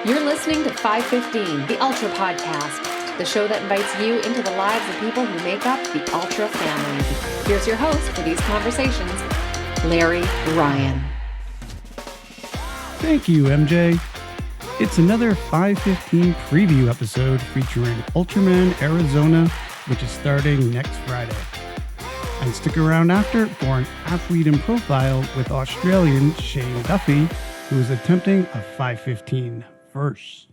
You're listening to 515, the Ultra Podcast, the show that invites you into the lives of people who make up the Ultra family. Here's your host for these conversations, Larry Ryan. Thank you, MJ. It's another 515 preview episode featuring Ultraman Arizona, which is starting next Friday. And stick around after for an athlete in profile with Australian Shane Duffy, who is attempting a 515 verse.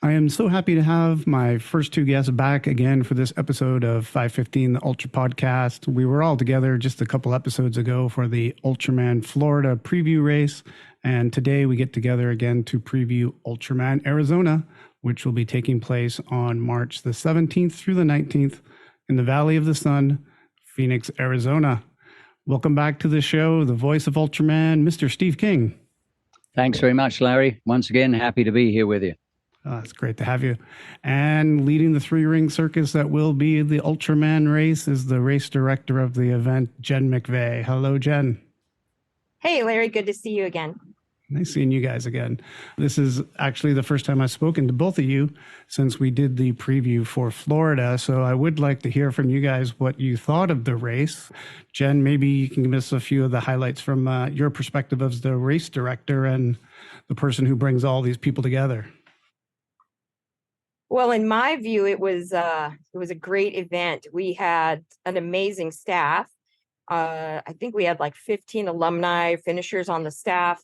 I am so happy to have my first two guests back again for this episode of 515, the Ultra Podcast. We were all together just a couple episodes ago for the Ultraman Florida preview race, and today we get together again to preview Ultraman Arizona, which will be taking place on March the 17th through the 19th in the Valley of the Sun, Phoenix, Arizona. Welcome back to the show, the voice of Ultraman, Mr. Steve King. Thanks very much, Larry. Once again, happy to be here with you. It's great to have you. And leading the three-ring circus that will be the Ultraman race is the race director of the event, Jen McVeay. Hello, Jen. Hey, Larry. Good to see you again. Nice seeing you guys again. This is actually the first time I've spoken to both of you since we did the preview for Florida. So I would like to hear from you guys what you thought of the race. Jen, maybe you can give us a few of the highlights from your perspective as the race director and the person who brings all these people together. Well, in my view, it was a great event. We had an amazing staff. I think we had like 15 alumni finishers on the staff.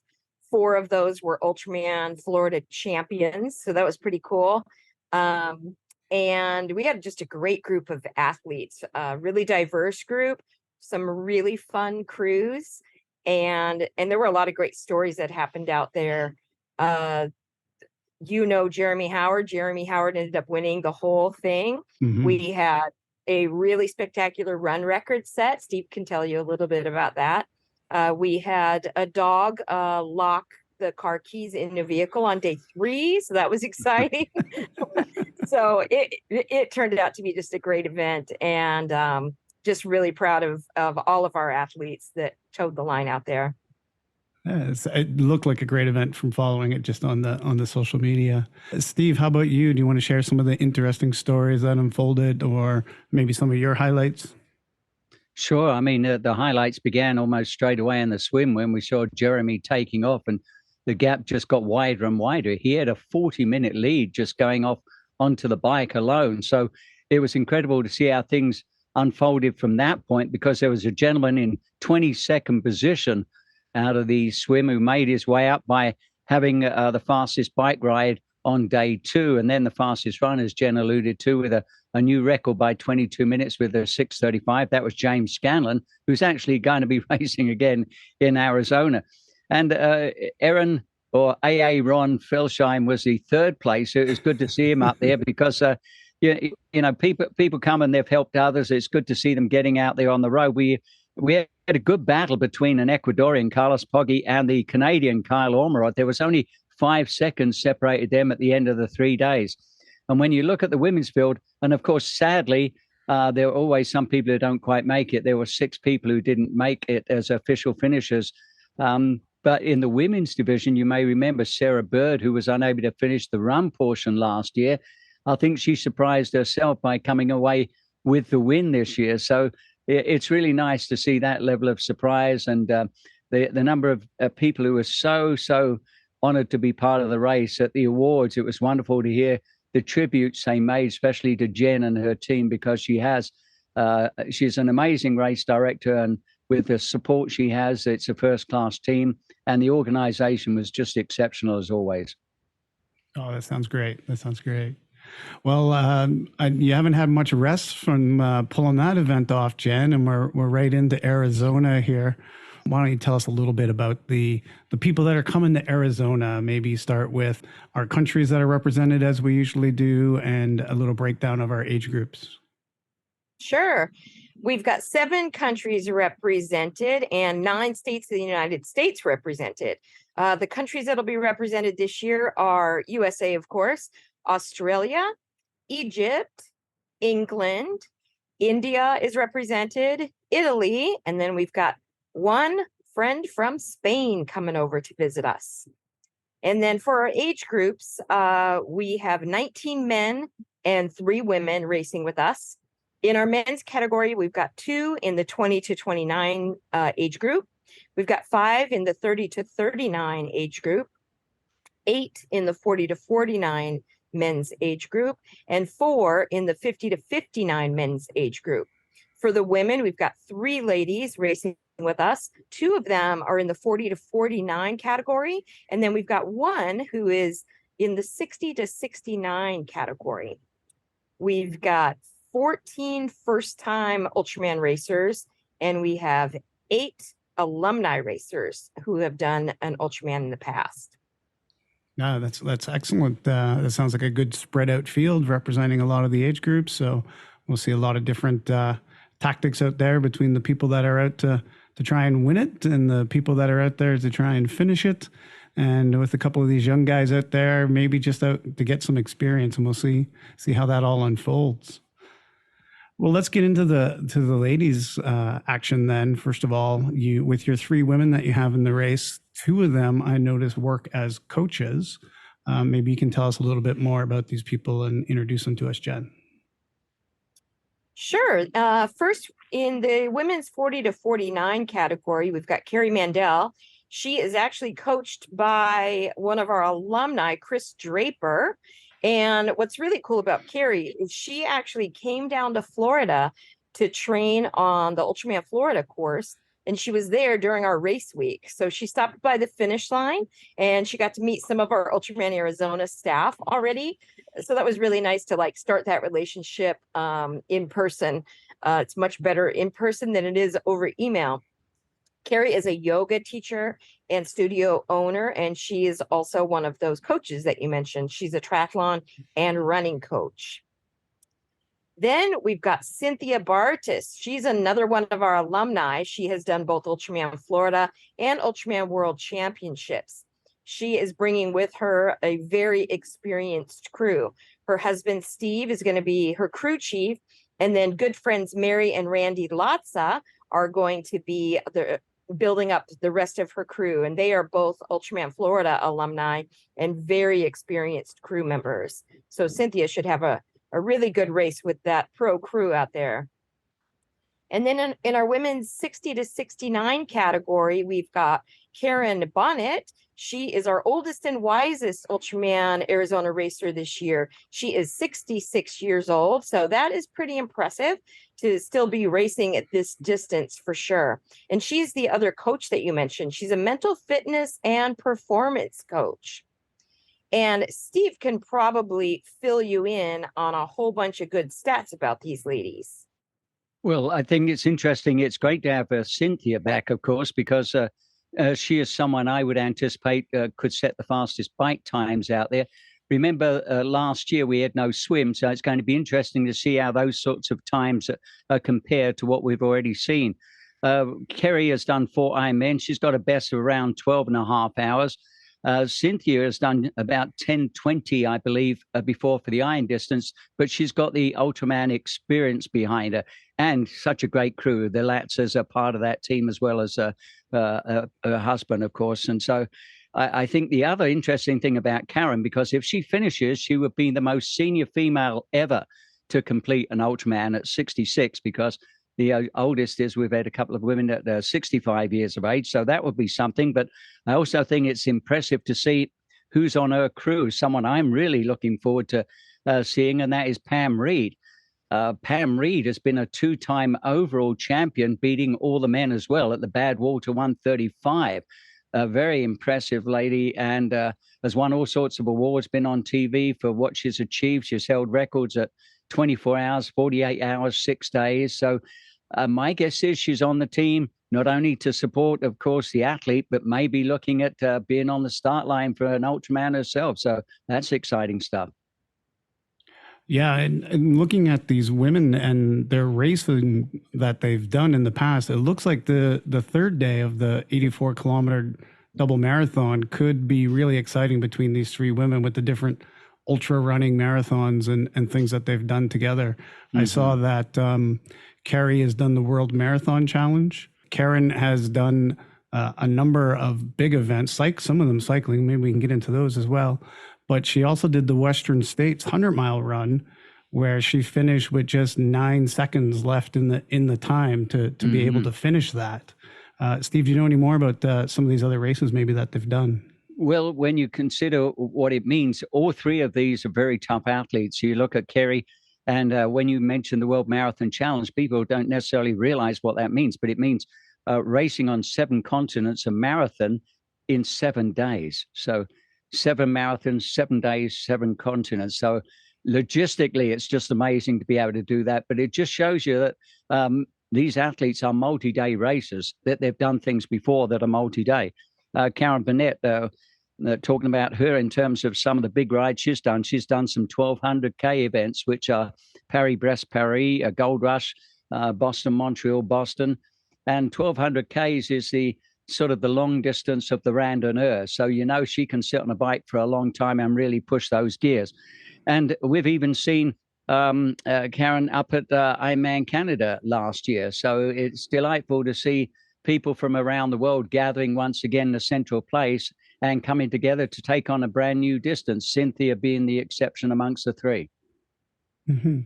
4 of those were Ultraman Florida champions, so that was pretty cool. And we had just a great group of athletes, a really diverse group, some really fun crews, and there were a lot of great stories that happened out there. Jeremy Howard ended up winning the whole thing. Mm-hmm. We had a really spectacular run record set. Steve can tell you a little bit about that. We had a dog lock the car keys in a vehicle on day 3, so that was exciting. So it turned out to be just a great event, and just really proud of all of our athletes that towed the line out there. Yes, it looked like a great event from following it just on the social media. Steve, how about you? Do you want to share some of the interesting stories that unfolded, or maybe some of your highlights? Sure. I mean, the highlights began almost straight away in the swim when we saw Jeremy taking off, and the gap just got wider and wider. He had a 40-minute lead just going off onto the bike alone. So it was incredible to see how things unfolded from that point, because there was a gentleman in 22nd position out of the swim who made his way up by having the fastest bike ride on day 2, and then the fastest run, as Jen alluded to, with a new record by 22 minutes with a 6:35. That was James Scanlon, who's actually going to be racing again in Arizona. And Aaron, or AA Ron Felsheim, was the 3rd place. It was good to see him up there because, people come and they've helped others. It's good to see them getting out there on the road. We had a good battle between an Ecuadorian, Carlos Poggi, and the Canadian, Kyle Ormerod. There was only 5 seconds separated them at the end of the 3 days. And when you look at the women's field, and of course, sadly, there are always some people who don't quite make it. There were 6 people who didn't make it as official finishers. But in the women's division, you may remember Sarah Bird, who was unable to finish the run portion last year. I think she surprised herself by coming away with the win this year. So it's really nice to see that level of surprise, and the number of people who were so honored to be part of the race at the awards. It was wonderful to hear the tributes they made, especially to Jen and her team, because she's an amazing race director, and with the support she has, it's a first-class team, and the organization was just exceptional as always. Oh, that sounds great. Well, you haven't had much rest from pulling that event off, Jen, and we're right into Arizona here. Why don't you tell us a little bit about the people that are coming to Arizona? Maybe start with our countries that are represented as we usually do, and a little breakdown of our age groups. Sure. We've got 7 countries represented and 9 states of the United States represented. The countries that'll be represented this year are USA, of course, Australia, Egypt, England, India is represented, Italy, and then we've got one friend from Spain coming over to visit us. And then for our age groups, we have 19 men and 3 women racing with us. In our men's category, we've got 2 in the 20 to 29 age group. We've got 5 in the 30 to 39 age group, 8 in the 40 to 49 men's age group, and 4 in the 50 to 59 men's age group. For the women, we've got 3 ladies racing with us. 2 of them are in the 40 to 49 category. And then we've got 1 who is in the 60 to 69 category. We've got 14 first-time Ultraman racers, and we have 8 alumni racers who have done an Ultraman in the past. No, that's excellent. That sounds like a good spread out field representing a lot of the age groups. So we'll see a lot of different tactics out there between the people that are out to try and win it and the people that are out there to try and finish it. And with a couple of these young guys out there, maybe just out to get some experience, and we'll see how that all unfolds. Well, let's get into the ladies' action then. First of all, you with your 3 women that you have in the race, 2 of them I noticed work as coaches. Maybe you can tell us a little bit more about these people and introduce them to us, Jen. Sure. First, in the women's 40 to 49 category, we've got Carrie Mandel. She is actually coached by one of our alumni, Chris Draper. And what's really cool about Carrie is she actually came down to Florida to train on the Ultraman Florida course. And she was there during our race week. So she stopped by the finish line and she got to meet some of our Ultraman Arizona staff already. So that was really nice to start that relationship in person. It's much better in person than it is over email. Carrie is a yoga teacher and studio owner, and she is also one of those coaches that you mentioned. She's a triathlon and running coach. Then we've got Cynthia Bartis. She's another one of our alumni. She has done both Ultraman Florida and Ultraman World Championships. She is bringing with her a very experienced crew. Her husband, Steve, is going to be her crew chief. And then good friends Mary and Randy Latza are going to be building up the rest of her crew. And they are both Ultraman Florida alumni and very experienced crew members. So Cynthia should have a really good race with that pro crew out there. And then in our women's 60 to 69 category, we've got Karen Bonnet. She is our oldest and wisest Ultraman Arizona racer this year. She is 66 years old. So that is pretty impressive to still be racing at this distance for sure. And she's the other coach that you mentioned. She's a mental fitness and performance coach. And Steve can probably fill you in on a whole bunch of good stats about these ladies. Well, I think it's interesting. It's great to have Cynthia back, of course, because she is someone I would anticipate could set the fastest bike times out there. Remember, last year we had no swim, so it's going to be interesting to see how those sorts of times are compared to what we've already seen. Kerry has done 4 Ironman. She's got a best of around 12 and a half hours. Cynthia has done about 10:20, I believe, before for the iron distance, but she's got the Ultraman experience behind her and such a great crew. The Latzers are part of that team as well as her husband, of course. And so I think the other interesting thing about Karen, because if she finishes, she would be the most senior female ever to complete an Ultraman at 66, because the oldest is we've had a couple of women that are 65 years of age. So that would be something. But I also think it's impressive to see who's on her crew, someone I'm really looking forward to seeing, and that is Pam Reed. Pam Reed has been a 2-time overall champion, beating all the men as well at the Badwater 135. A very impressive lady, and has won all sorts of awards, been on TV for what she's achieved. She's held records at 24 hours, 48 hours, 6 days. So my guess is she's on the team, not only to support, of course, the athlete, but maybe looking at being on the start line for an Ultraman herself. So that's exciting stuff. Yeah, and looking at these women and their racing that they've done in the past, it looks like the third day of the 84-kilometer double marathon could be really exciting between these 3 women with the different ultra running marathons and things that they've done together. Mm-hmm. I saw that Carrie has done the World Marathon Challenge. Karen has done a number of big events, like some of them cycling. Maybe we can get into those as well. But she also did the Western States 100-mile run, where she finished with just 9 seconds left in the time to be able to finish that. Steve, do you know any more about some of these other races maybe that they've done? Well, when you consider what it means, all three of these are very tough athletes. You look at Kerry, and when you mention the World Marathon Challenge, people don't necessarily realize what that means, but it means racing on 7 continents, a marathon in 7 days. So 7 marathons, 7 days, 7 continents. So logistically, it's just amazing to be able to do that. But it just shows you that these athletes are multi-day racers, that they've done things before that are multi-day. Karen Burnett, talking about her in terms of some of the big rides she's done. She's done some 1,200K events, which are Paris, Brest, Paris, Goldrush, Boston, Montreal, Boston. And 1,200Ks is the sort of the long distance of the randonneur. So, she can sit on a bike for a long time and really push those gears. And we've even seen Karen up at Ironman Canada last year. So it's delightful to see people from around the world gathering once again in a central place and coming together to take on a brand new distance, Cynthia being the exception amongst the three. Mm-hmm.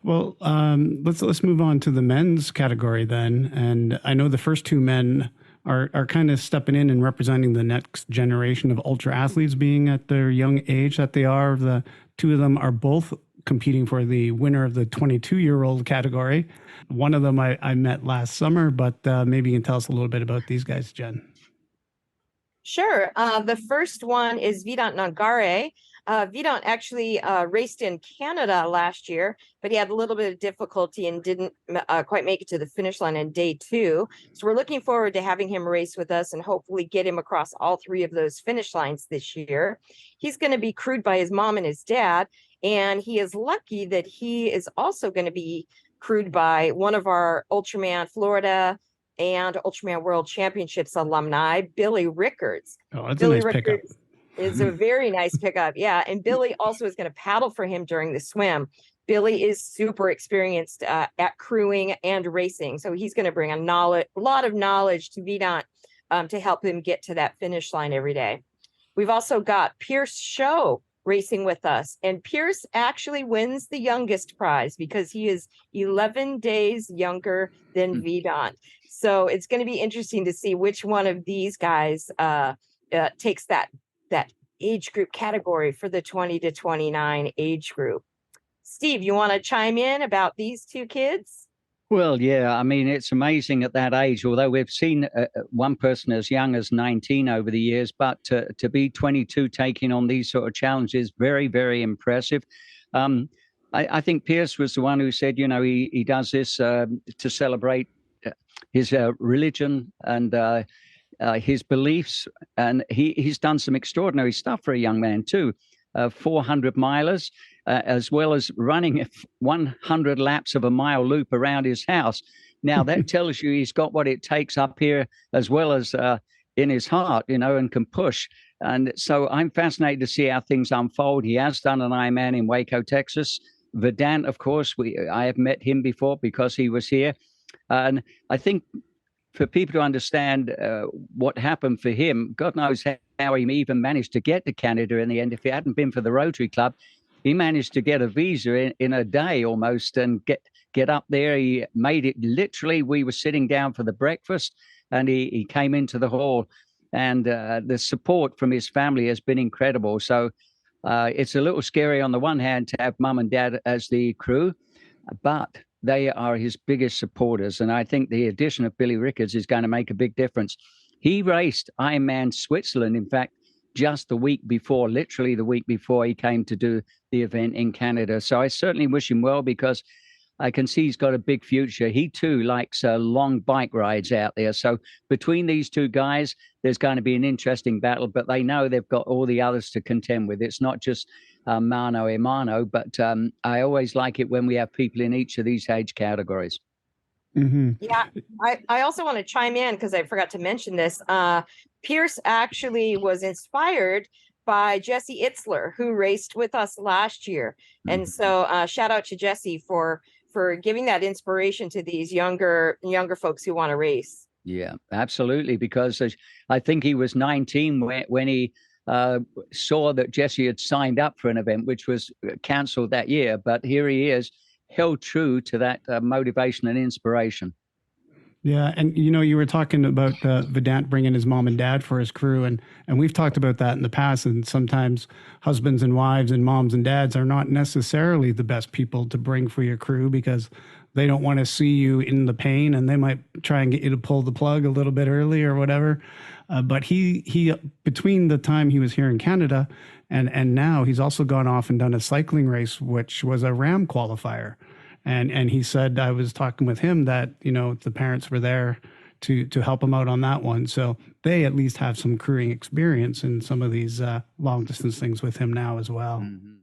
Well, let's move on to the men's category then. And I know the first 2 men are kind of stepping in and representing the next generation of ultra athletes, being at their young age that they are. The 2 of them are both competing for the winner of the 22-year-old category. One of them I met last summer, but maybe you can tell us a little bit about these guys, Jen. Sure. The first one is Vedant Nangare. Vedant actually raced in Canada last year, but he had a little bit of difficulty and didn't quite make it to the finish line in day 2. So we're looking forward to having him race with us and hopefully get him across all 3 of those finish lines this year. He's going to be crewed by his mom and his dad, and he is lucky that he is also going to be crewed by one of our Ultraman Florida and Ultraman World Championships alumni, Billy Rickards. Oh, that's Billy a nice pickup. Is a very nice pickup. Yeah. And Billy also is going to paddle for him during the swim. Billy is super experienced at crewing and racing. So he's going to bring a lot of knowledge to Vedant to help him get to that finish line every day. We've also got Pierce Show racing with us. And Pierce actually wins the youngest prize because he is 11 days younger than Vedant. So it's going to be interesting to see which one of these guys takes that age group category for the 20 to 29 age group. Steve, you want to chime in about these 2 kids? Well, yeah, I mean, it's amazing at that age, although we've seen one person as young as 19 over the years, but to be 22 taking on these sort of challenges, very, very impressive. I think Pierce was the one who said, he does this to celebrate his religion and his beliefs, and he's done some extraordinary stuff for a young man too. 400 milers, as well as running 100 laps of a mile loop around his house. Now that tells you he's got what it takes up here as well as in his heart, and can push. And so I'm fascinated to see how things unfold. He has done an Ironman in Waco, Texas. Vedant, of course, I have met him before because he was here. And I think for people to understand what happened for him, God knows how he even managed to get to Canada in the end. If it hadn't been for the Rotary Club, he managed to get a visa in a day almost and get up there. He made it literally. We were sitting down for the breakfast and he came into the hall, and the support from his family has been incredible. So it's a little scary on the one hand to have mum and dad as the crew, but they are his biggest supporters. And I think the addition of Billy Rickards is going to make a big difference. He raced Ironman Switzerland, in fact, just the week before, literally the week before he came to do the event in Canada. So I certainly wish him well because I can see he's got a big future. He too likes long bike rides out there. So between these 2 guys, there's going to be an interesting battle, but they know they've got all the others to contend with. It's not just mano a mano, but I always like it when we have people in each of these age categories. Mm-hmm. Yeah, I also want to chime in because I forgot to mention this. Pierce actually was inspired by Jesse Itzler, who raced with us last year. And so shout out to Jesse for giving that inspiration to these younger folks who want to race. Yeah, absolutely. Because I think he was 19 when he saw that Jesse had signed up for an event, which was canceled that year. But here he is, held true to that motivation and inspiration. Yeah, and you were talking about Vedant bringing his mom and dad for his crew, and we've talked about that in the past. And sometimes husbands and wives and moms and dads are not necessarily the best people to bring for your crew because they don't want to see you in the pain, and they might try and get you to pull the plug a little bit early or whatever. But he between the time he was here in Canada and now, he's also gone off and done a cycling race, which was a RAAM qualifier. And he said, I was talking with him that, the parents were there to help him out on that one. So they at least have some crewing experience in some of these long distance things with him now as well. Mm-hmm.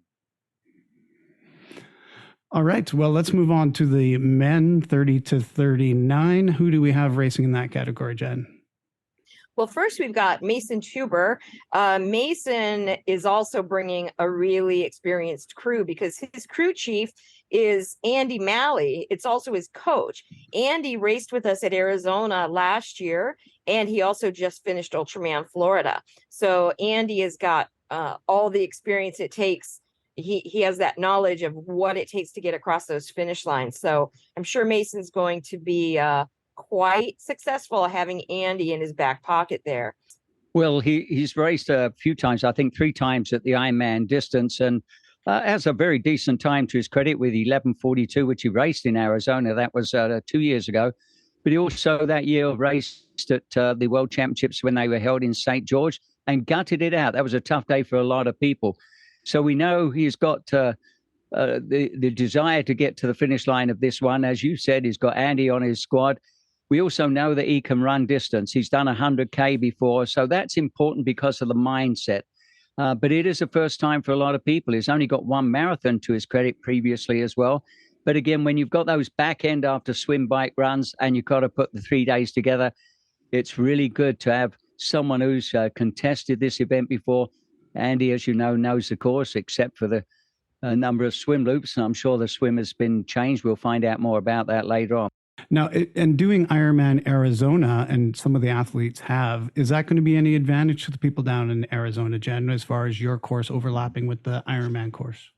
All right. Well, let's move on to the men 30 to 39. Who do we have racing in that category, Jen? Well, first we've got Mason Tuber. Mason is also bringing a really experienced crew because his crew chief is Andy Malley. It's also his coach. Andy raced with us at Arizona last year, and he also just finished Ultraman Florida. So Andy has got all the experience it takes. He has that knowledge of what it takes to get across those finish lines. So I'm sure Mason's going to be quite successful having Andy in his back pocket there. Well, he's raced a few times, I think 3 times at the Ironman distance, and has a very decent time to his credit with 11:42, which he raced in Arizona. That was 2 years ago. But he also that year raced at the World Championships when they were held in St. George and gutted it out. That was a tough day for a lot of people. So we know he's got the desire to get to the finish line of this one. As you said, he's got Andy on his squad. We also know that he can run distance. He's done 100K before, so that's important because of the mindset. But it is the first time for a lot of people. He's only got 1 marathon to his credit previously as well. But again, when you've got those back end after swim bike runs and you've got to put the 3 days together, it's really good to have someone who's contested this event before. Andy, as you know, knows the course except for the number of swim loops. And I'm sure the swim has been changed. We'll find out more about that later on. Now, and doing Ironman Arizona, and some of the athletes have, is that going to be any advantage to the people down in Arizona, Jen, as far as your course overlapping with the Ironman course?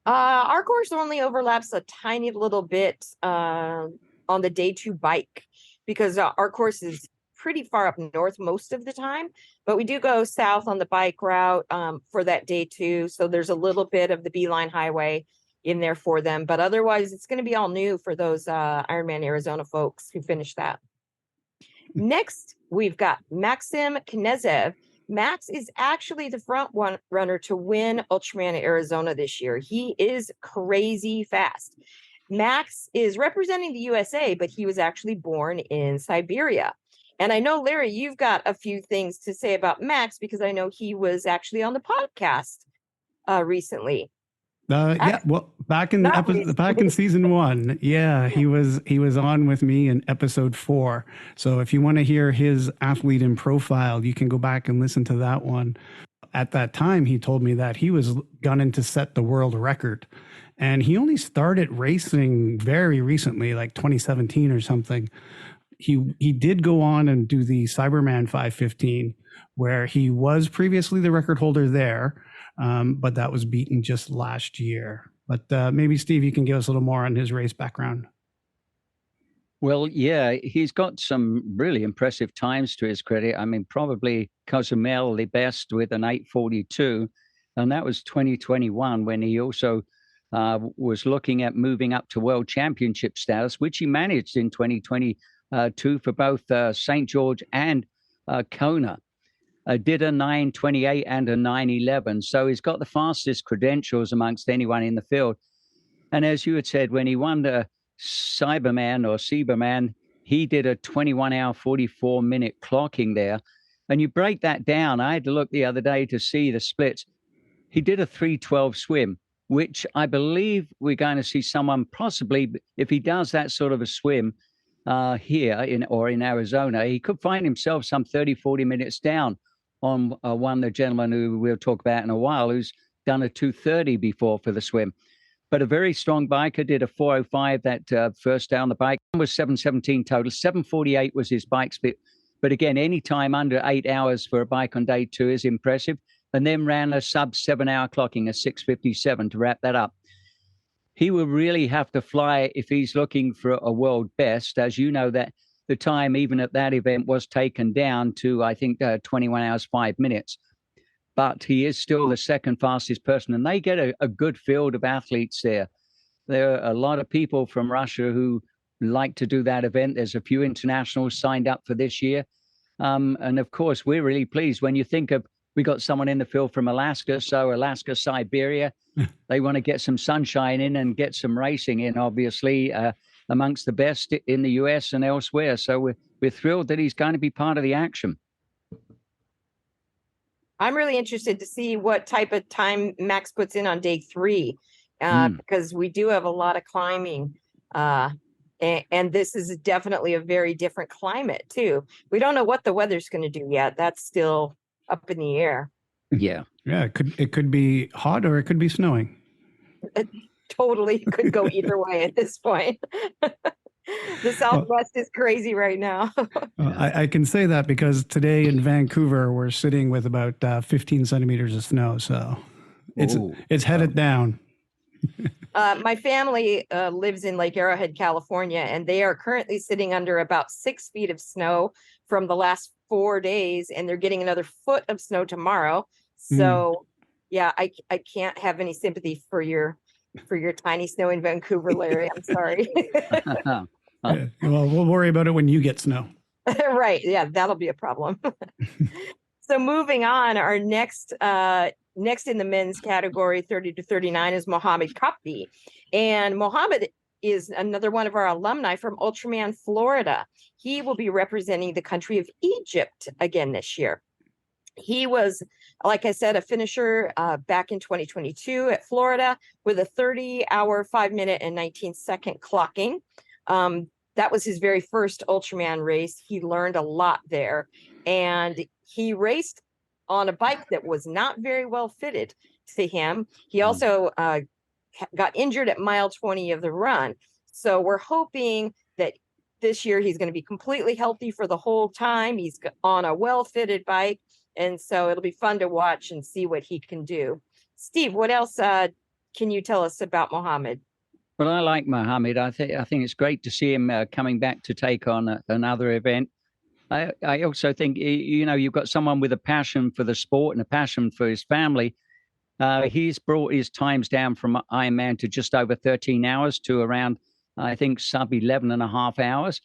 Our course only overlaps a tiny little bit on the day 2 bike because our course is pretty far up north most of the time, but we do go south on the bike route for that day 2. So there's a little bit of the Beeline Highway in there for them, but otherwise it's going to be all new for those Ironman Arizona folks who finished that. Next, we've got Maxim Knezev. Max is actually the front runner to win Ultraman Arizona this year. He is crazy fast. Max is representing the USA, but he was actually born in Siberia. And I know, Larry, you've got a few things to say about Max because I know he was actually on the podcast recently. Yeah, well, back in season 1, yeah, he was on with me in episode 4. So if you want to hear his athlete in profile, you can go back and listen to that one. At that time, he told me that he was gunning to set the world record, and he only started racing very recently, like 2017 or something. He did go on and do the Cyberman 515, where he was previously the record holder there. But that was beaten just last year. But maybe, Steve, you can give us a little more on his race background. Well, yeah, he's got some really impressive times to his credit. I mean, probably Cozumel the best with an 8:42. And that was 2021 when he also was looking at moving up to world championship status, which he managed in 2022 for both St. George and Kona. Did a 9:28 and a 9:11. So he's got the fastest credentials amongst anyone in the field. And as you had said, when he won the Cyberman, he did a 21-hour, 44-minute clocking there. And you break that down. I had to look the other day to see the splits. He did a 3:12 swim, which I believe we're going to see someone possibly, if he does that sort of a swim here in Arizona, he could find himself some 30, 40 minutes down on the gentleman who we'll talk about in a while, who's done a 2:30 before for the swim. but a very strong biker. Did a 4:05 that first day on the bike. Was 7:17 total. 7:48 was his bike speed. But again, any time under 8 hours for a bike on day 2 is impressive. And then ran a sub 7 hour clocking, a 6:57 to wrap that up. He will really have to fly if he's looking for a world best. As you know, that the time even at that event was taken down to, I think, 21 hours, 5 minutes. But he is still the second fastest person. And they get a good field of athletes there. There are a lot of people from Russia who like to do that event. There's a few internationals signed up for this year. And of course, we're really pleased when you think of, we got someone in the field from Alaska. So Alaska, Siberia, they want to get some sunshine in and get some racing in, obviously, amongst the best in the US and elsewhere. So we're thrilled that he's going to be part of the action. I'm really interested to see what type of time Max puts in on day 3, because we do have a lot of climbing. And this is definitely a very different climate, too. We don't know what the weather's going to do yet. That's still up in the air. Yeah. Yeah, it could be hot or it could be snowing. It totally could go either way at this point. The Southwest is crazy right now. I can say that because today in Vancouver, we're sitting with about 15 centimeters of snow. So it's headed down. My family lives in Lake Arrowhead, California, and they are currently sitting under about 6 feet of snow from the last 4 days, and they're getting another foot of snow tomorrow. So, yeah, I can't have any sympathy for your tiny snow in Vancouver, Larry. I'm sorry. Yeah. Well, we'll worry about it when you get snow. Right. Yeah, that'll be a problem. So moving on, our next in the men's category, 30 to 39, is Mohammed Kappi. And Mohammed is another one of our alumni from Ultraman Florida. He will be representing the country of Egypt again this year. He was, like I said, a finisher back in 2022 at Florida with a 30-hour, 5-minute, and 19-second clocking. That was his very first Ultraman race. He learned a lot there. And he raced on a bike that was not very well fitted to him. He also got injured at mile 20 of the run. So we're hoping that this year he's going to be completely healthy for the whole time. He's on a well-fitted bike. And so it'll be fun to watch and see what he can do. Steve, what else can you tell us about Mohammed? Well, I like Mohammed. I think it's great to see him coming back to take on another event. I also think, you've got someone with a passion for the sport and a passion for his family. He's brought his times down from Ironman to just over 13 hours to around, I think, sub 11 and a half hours.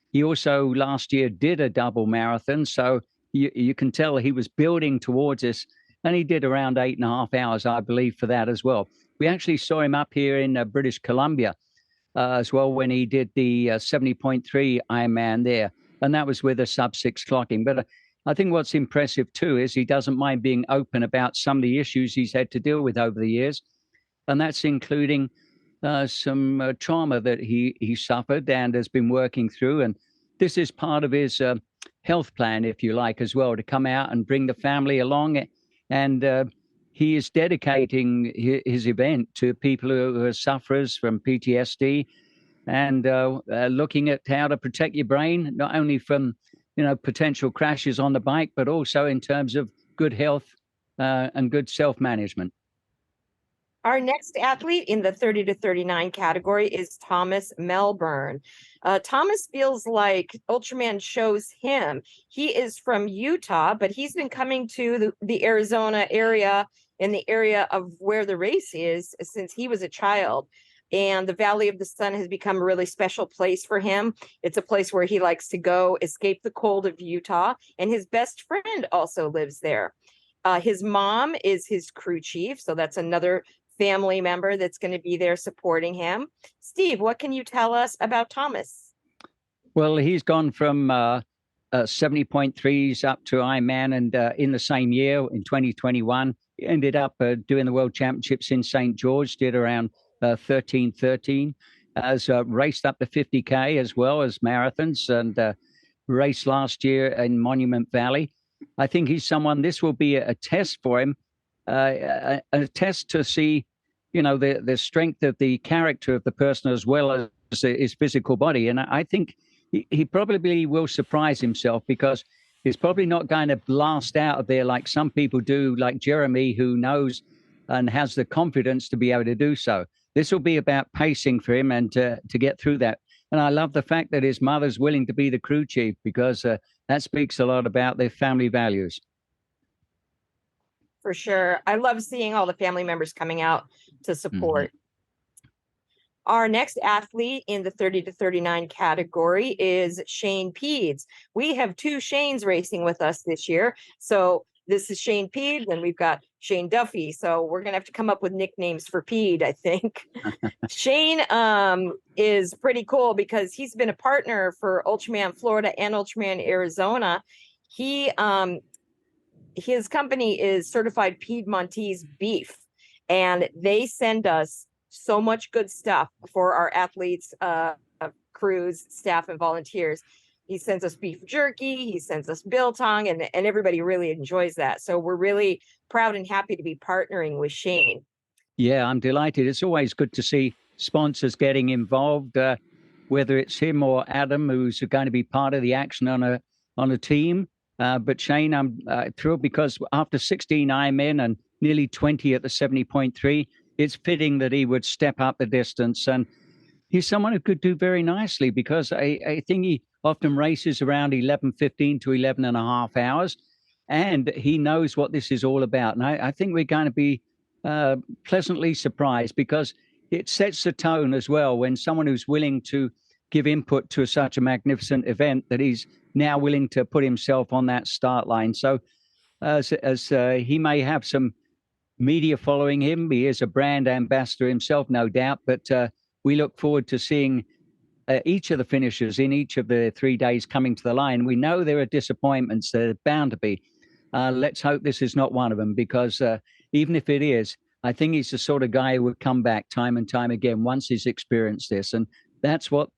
He also last year did a double marathon. So you can tell he was building towards this. And he did around 8.5 hours, I believe, for that as well. We actually saw him up here in British Columbia as well when he did the 70.3 Ironman there. And that was with a sub-6 clocking. But I think what's impressive, too, is he doesn't mind being open about some of the issues he's had to deal with over the years. And that's including some trauma that he suffered and has been working through. And this is part of his health plan, if you like, as well, to come out and bring the family along. And he is dedicating his event to people who are sufferers from PTSD and looking at how to protect your brain, not only from, potential crashes on the bike, but also in terms of good health and good self-management. Our next athlete in the 30 to 39 category is Thomas Melbourne. Thomas feels like Ultraman chose him. He is from Utah, but he's been coming to the Arizona area, in the area of where the race is, since he was a child. And the Valley of the Sun has become a really special place for him. It's a place where he likes to go escape the cold of Utah. And his best friend also lives there. His mom is his crew chief. So that's another family member that's going to be there supporting him. Steve, what can you tell us about Thomas? Well, he's gone from 70.3s up to Ironman. And in the same year, in 2021, he ended up doing the World Championships in St. George, did around 13, has raced up to 50K as well as marathons and raced last year in Monument Valley. I think he's someone, this will be a test for him, a test to see the strength of the character of the person as well as his physical body. And I think he probably will surprise himself, because he's probably not going to blast out of there like some people do, like Jeremy, who knows and has the confidence to be able to do so. This will be about pacing for him and to get through that. And I love the fact that his mother's willing to be the crew chief, because that speaks a lot about their family values. For sure. I love seeing all the family members coming out to support. Our next athlete in the 30 to 39 category is Shane Peeds. We have two Shanes racing with us this year. So this is Shane Peed, and we've got Shane Duffy. So we're going to have to come up with nicknames for Peed, I think. Shane is pretty cool because he's been a partner for Ultraman Florida and Ultraman Arizona. His company is Certified Piedmontese Beef, and they send us so much good stuff for our athletes, crews, staff, and volunteers. He sends us beef jerky, he sends us biltong, and everybody really enjoys that. So we're really proud and happy to be partnering with Shane. Yeah, I'm delighted. It's always good to see sponsors getting involved, whether it's him or Adam, who's going to be part of the action on a team. But Shane, I'm thrilled because after 16 Ironman and nearly 20 at the 70.3, it's fitting that he would step up the distance. And he's someone who could do very nicely, because I think he often races around 11:15 to 11 and a half hours. And he knows what this is all about. And I think we're going to be pleasantly surprised, because it sets the tone as well when someone who's willing to give input to such a magnificent event, that he's now willing to put himself on that start line. So as he may have some media following him, he is a brand ambassador himself, no doubt, but we look forward to seeing each of the finishers in each of the 3 days coming to the line. We know there are disappointments, there are bound to be. Let's hope this is not one of them, because even if it is, I think he's the sort of guy who would come back time and time again once he's experienced this. And that's what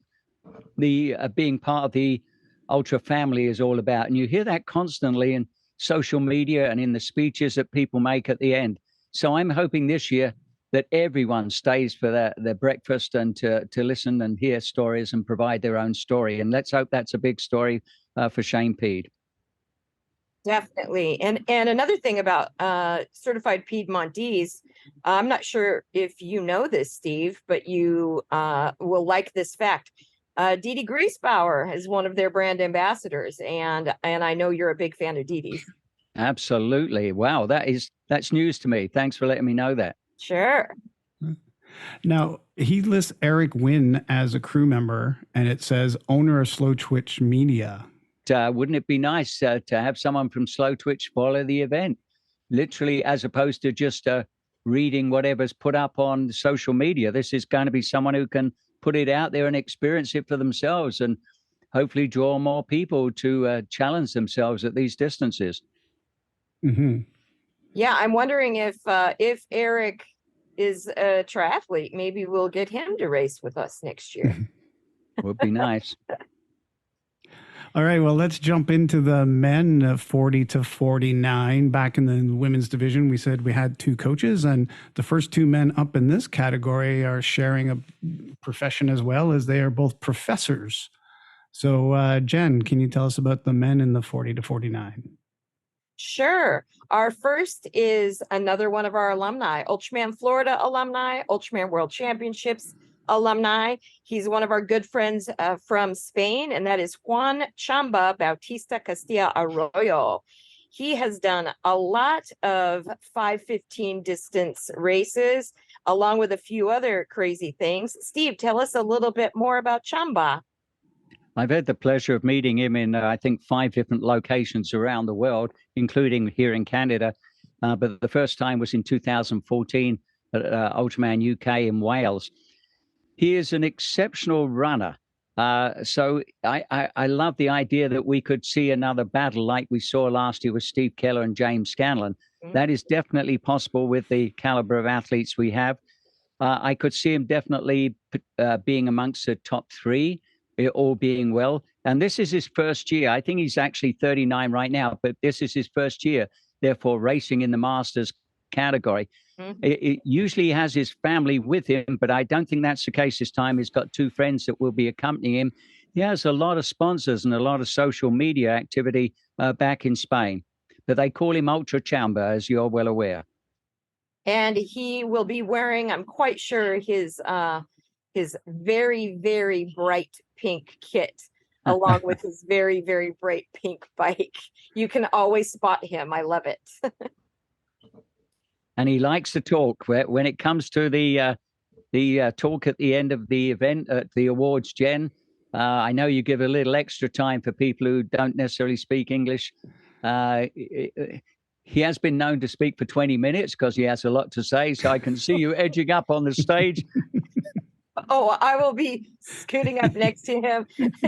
the being part of the Ultra family is all about. And you hear that constantly in social media and in the speeches that people make at the end. So I'm hoping this year that everyone stays for their breakfast and to listen and hear stories and provide their own story. And let's hope that's a big story for Shane Peed. Definitely. And another thing about Certified Piedmontese, I'm not sure if you know this, Steve, but you will like this fact. Dee Dee Griesbauer is one of their brand ambassadors, and I know you're a big fan of Dee Dee's. Absolutely. Wow, that's news to me. Thanks for letting me know that. Sure. Now, he lists Eric Wynn as a crew member, and it says owner of Slow Twitch Media. Wouldn't it be nice to have someone from Slow Twitch follow the event, literally, as opposed to just reading whatever's put up on social media? This is going to be someone who can put it out there and experience it for themselves, and hopefully draw more people to challenge themselves at these distances. Mm-hmm. Yeah, I'm wondering if Eric is a triathlete, maybe we'll get him to race with us next year. Would be nice. All right, well, let's jump into the men 40 to 49. Back in the women's division, we said we had two coaches, and the first two men up in this category are sharing a profession as well, as they are both professors. So, Jen, can you tell us about the men in the 40 to 49? Sure. Our first is another one of our alumni, Ultraman Florida alumni, Ultraman World Championships alumni. He's one of our good friends from Spain, and that is Juan Chamba Bautista Castilla Arroyo. He has done a lot of 5:15 distance races, along with a few other crazy things. Steve, tell us a little bit more about Chamba. I've had the pleasure of meeting him in, I think, 5 different locations around the world, including here in Canada. But the first time was in 2014 at Ultraman UK in Wales. He is an exceptional runner. So I love the idea that we could see another battle like we saw last year with Steve Keller and James Scanlon. Mm-hmm. That is definitely possible with the caliber of athletes we have. I could see him definitely being amongst the top 3, all being well. And this is his first year. I think he's actually 39 right now, but this is his first year, therefore racing in the Masters category. Mhm. It usually has his family with him, but I don't think that's the case this time. He's got two friends that will be accompanying him. He has a lot of sponsors and a lot of social media activity back in Spain, but they call him Ultra Chamba, as you're well aware. And he will be wearing, I'm quite sure, his very, very bright pink kit, along with his very, very bright pink bike. You can always spot him. I love it. And he likes to talk. When it comes to the talk at the end of the event at the awards, Jen, I know you give a little extra time for people who don't necessarily speak English. He has been known to speak for 20 minutes because he has a lot to say. So I can see you edging up on the stage. Oh, I will be scooting up next to him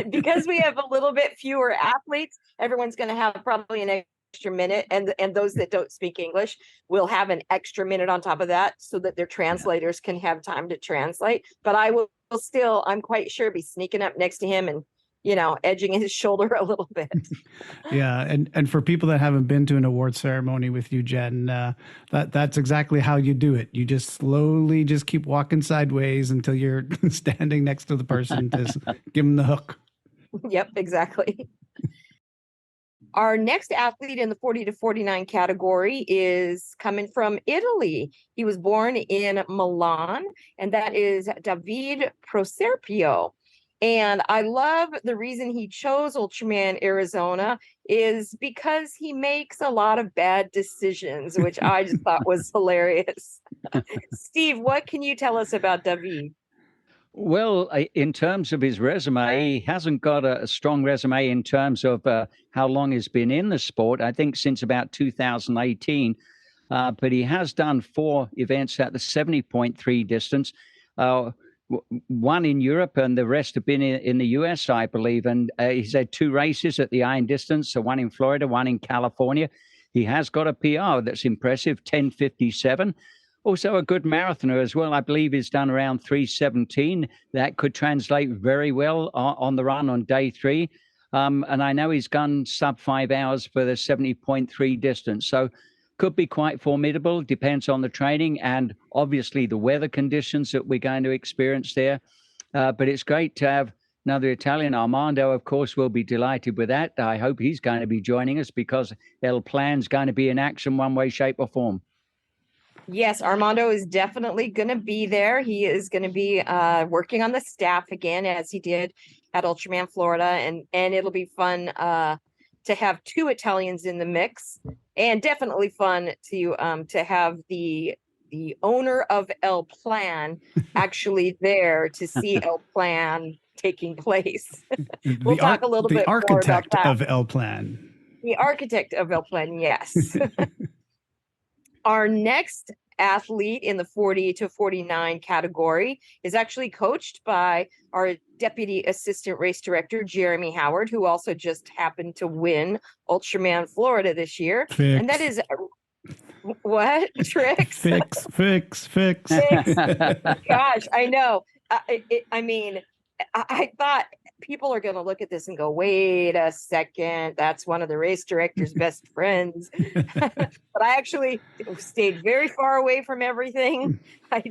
because we have a little bit fewer athletes. Everyone's going to have probably an extra minute, and those that don't speak English will have an extra minute on top of that so that their translators can have time to translate. But I will still, I'm quite sure, be sneaking up next to him and, you know, edging his shoulder a little bit. Yeah, and for people that haven't been to an award ceremony with you, Jen, that's exactly how you do it. You just slowly just keep walking sideways until you're standing next to the person to give them the hook. Yep, exactly. Our next athlete in the 40 to 49 category is coming from Italy. He was born in Milan, and that is David Proserpio. And I love the reason he chose Ultraman Arizona is because he makes a lot of bad decisions, which I just thought was hilarious. Steve, what can you tell us about David? Well, in terms of his resume, he hasn't got a strong resume in terms of how long he's been in the sport. I think since about 2018, but he has done 4 events at the 70.3 distance, one in Europe, and the rest have been in the US, I believe. And he's had 2 races at the iron distance, so one in Florida, one in California. He has got a PR that's impressive, 10:57. Also a good marathoner as well. I believe he's done around 3:17. That could translate very well on the run on day 3. And I know he's gone sub 5 hours for the 70.3 distance. So could be quite formidable. Depends on the training and obviously the weather conditions that we're going to experience there. But it's great to have another Italian. Armando, of course, will be delighted with that. I hope he's going to be joining us because El Plan's going to be in action one way, shape or form. Yes, Armando is definitely going to be there. He is going to be working on the staff again, as he did at Ultraman Florida, and it'll be fun to have 2 Italians in the mix, and definitely fun to have the owner of El Plan actually there to see El Plan taking place. We'll talk a little bit more about that. The architect of El Plan. The architect of El Plan, yes. Our next athlete in the 40 to 49 category is actually coached by our deputy assistant race director, Jeremy Howard, who also just happened to win Ultraman Florida this year. Fix. And that is what? Tricks? Fix. Fix. Gosh, I know. I mean, I thought people are going to look at this and go, wait a second, that's one of the race director's best friends. But I actually stayed very far away from everything. I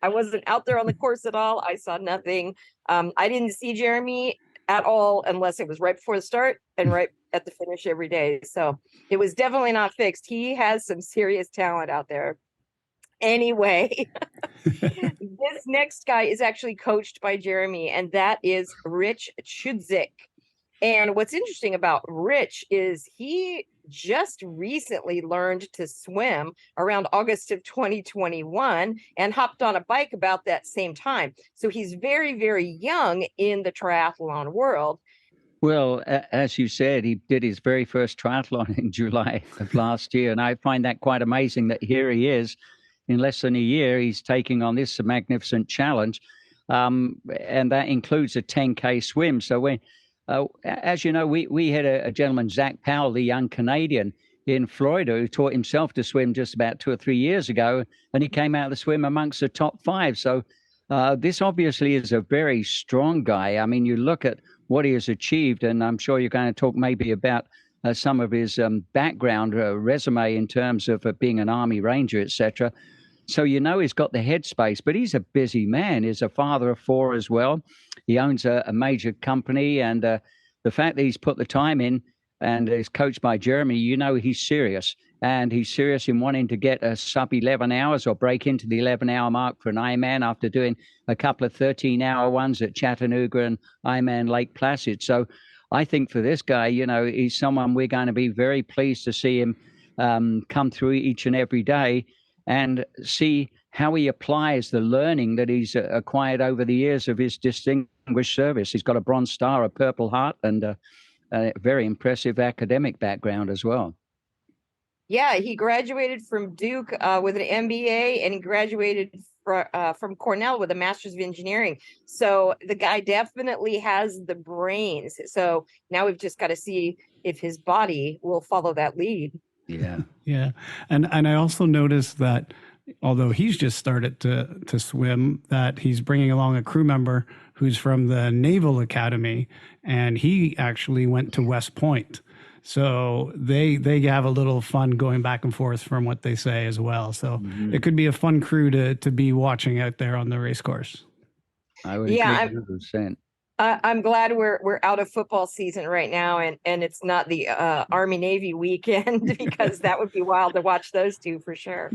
wasn't out there on the course at all. I saw nothing. I didn't see Jeremy at all unless it was right before the start and right at the finish every day. So it was definitely not fixed. He has some serious talent out there. Anyway, this next guy is actually coached by Jeremy, and that is Rich Chudzik. And what's interesting about Rich is he just recently learned to swim around August of 2021 and hopped on a bike about that same time. So he's very, very young in the triathlon world. Well, as you said, he did his very first triathlon in July of last year. And I find that quite amazing that here he is. In less than a year, he's taking on this magnificent challenge, and that includes a 10K swim. So when, as you know, we had a gentleman, Zach Powell, the young Canadian in Florida, who taught himself to swim just about 2 or 3 years ago, and he came out of the swim amongst the top 5. So this obviously is a very strong guy. I mean, you look at what he has achieved, and I'm sure you're going to talk maybe about some of his background resume in terms of being an Army Ranger, etc. So he's got the headspace, but he's a busy man. He's a father of 4 as well. He owns a major company, and the fact that he's put the time in and is coached by Jeremy, he's serious. And he's serious in wanting to get a sub 11 hours or break into the 11-hour mark for an Ironman after doing a couple of 13-hour ones at Chattanooga and Ironman Lake Placid. So I think for this guy, he's someone we're going to be very pleased to see him come through each and every day and see how he applies the learning that he's acquired over the years of his distinguished service. He's got a Bronze Star, a Purple Heart, and a very impressive academic background as well. Yeah, he graduated from Duke with an MBA, and he graduated from Cornell with a Master's of Engineering. So the guy definitely has the brains. So now we've just got to see if his body will follow that lead. Yeah. Yeah. And I also noticed that although he's just started to swim, that he's bringing along a crew member who's from the Naval Academy, and he actually went to West Point. So they have a little fun going back and forth from what they say as well. So it could be a fun crew to be watching out there on the race course. I would agree 100%. I'm glad we're out of football season right now, and it's not the Army Navy weekend, because that would be wild to watch those two for sure.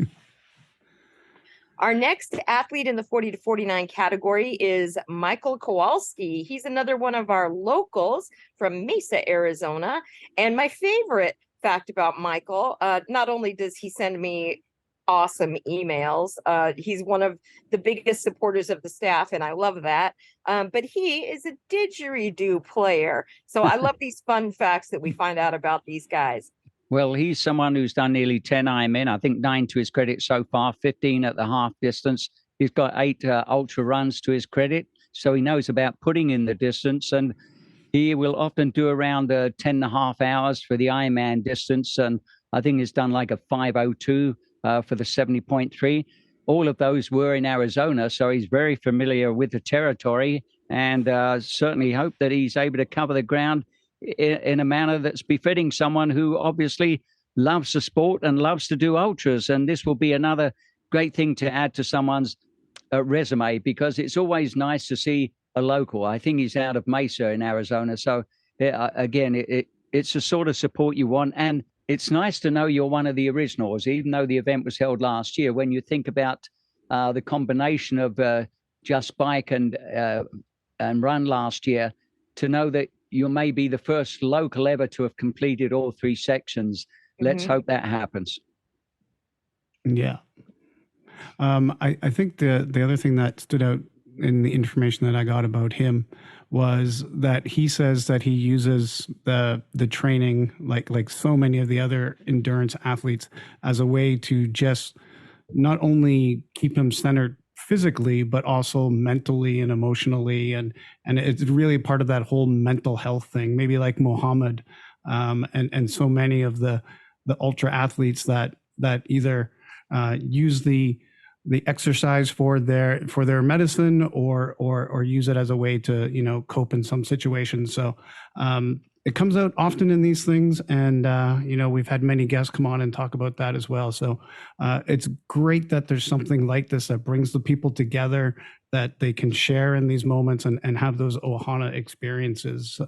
Our next athlete in the 40 to 49 category is Michael Kowalski. He's another one of our locals from Mesa, Arizona. And my favorite fact about Michael, not only does he send me awesome emails, he's one of the biggest supporters of the staff, and I love that. But he is a didgeridoo player. So I love these fun facts that we find out about these guys. Well, he's someone who's done nearly 10 Ironmen, I think 9 to his credit so far, 15 at the half distance. He's got 8 ultra runs to his credit, so he knows about putting in the distance, and he will often do around 10 and a half hours for the Ironman distance, and I think he's done like a 5:02 for the 70.3. All of those were in Arizona, so he's very familiar with the territory, and certainly hope that he's able to cover the ground in a manner that's befitting someone who obviously loves the sport and loves to do ultras. And this will be another great thing to add to someone's resume, because it's always nice to see a local. I think he's out of Mesa in Arizona. So again, it's the sort of support you want. And it's nice to know you're one of the originals, even though the event was held last year. When you think about the combination of Just Bike and Run last year, to know that you may be the first local ever to have completed all 3 sections. Let's hope that happens. Yeah. I think the other thing that stood out in the information that I got about him was that he says that he uses the training, like so many of the other endurance athletes, as a way to just not only keep him centered physically, but also mentally and emotionally. And it's really part of that whole mental health thing, maybe like Muhammad, and so many of the ultra athletes that either use the exercise for their medicine or use it as a way to, cope in some situations. So it comes out often in these things, and we've had many guests come on and talk about that as well. So it's great that there's something like this that brings the people together, that they can share in these moments and have those Ohana experiences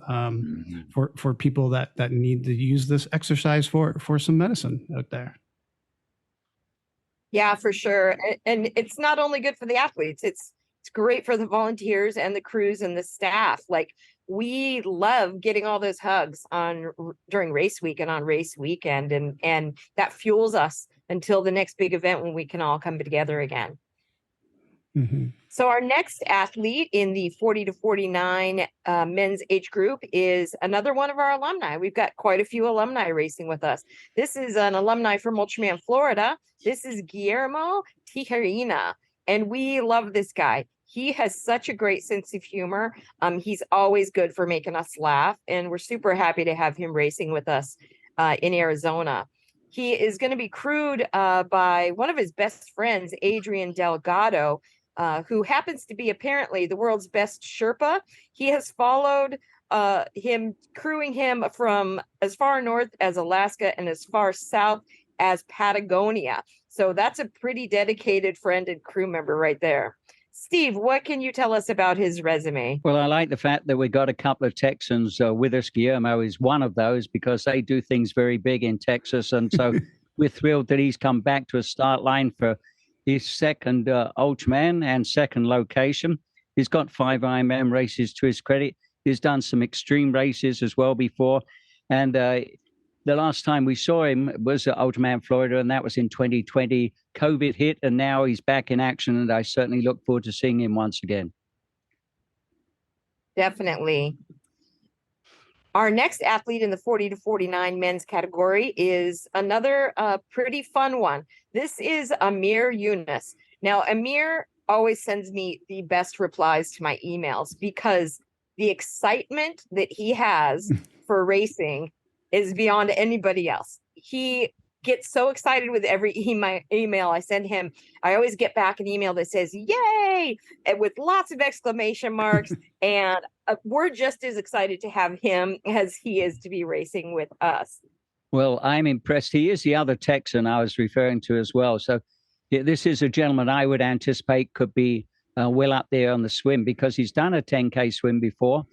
for people that need to use this exercise for some medicine out there. Yeah, for sure. And it's not only good for the athletes, it's great for the volunteers and the crews and the staff. Like, we love getting all those hugs during race week and on race weekend, and that fuels us until the next big event when we can all come together again. Mm-hmm. So our next athlete in the 40 to 49 men's age group is another one of our alumni. We've got quite a few alumni racing with us. This is an alumni from Ultraman Florida. This is Guillermo Tijerina, and we love this guy. He has such a great sense of humor. He's always good for making us laugh, and we're super happy to have him racing with us in Arizona. He is going to be crewed by one of his best friends, Adrian Delgado, who happens to be apparently the world's best Sherpa. He has followed him crewing him from as far north as Alaska and as far south as Patagonia. So that's a pretty dedicated friend and crew member right there. Steve, what can you tell us about his resume? Well, I like the fact that we got a couple of Texans with us. Guillermo is one of those because they do things very big in Texas. And so we're thrilled that he's come back to a start line for his second Ultraman and second location. He's got 5 IMM races to his credit. He's done some extreme races as well before. And the last time we saw him was at Ultraman Florida, and that was in 2020. COVID hit, and now he's back in action, and I certainly look forward to seeing him once again. Definitely. Our next athlete in the 40 to 49 men's category is another pretty fun one. This is Amir Yunus. Now, Amir always sends me the best replies to my emails because the excitement that he has for racing is beyond anybody else. He gets so excited with every email I send him. I always get back an email that says, yay, and with lots of exclamation marks. And we're just as excited to have him as he is to be racing with us. Well, I'm impressed. He is the other Texan I was referring to as well. So this is a gentleman I would anticipate could be well up there on the swim because he's done a 10K swim before.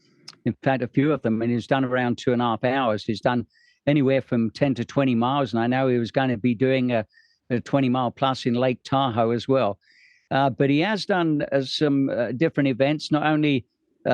In fact, a few of them, and he's done around 2.5 hours. He's done anywhere from 10 to 20 miles. And I know he was going to be doing a 20-mile plus in Lake Tahoe as well. But he has done some different events, not only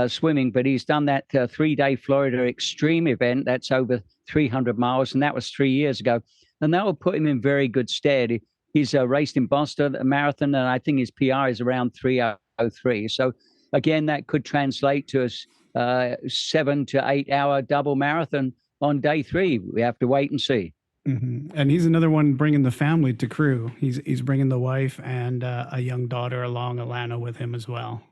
swimming, but he's done that 3-day Florida extreme event. That's over 300 miles. And that was 3 years ago. And that will put him in very good stead. He's raced in Boston, a marathon, and I think his PR is around 3:03. So, again, that could translate to a 7 to 8 hour double marathon on day 3. We have to wait and see. Mm-hmm. And he's another one bringing the family to crew. He's bringing the wife and a young daughter along, Alana, with him as well.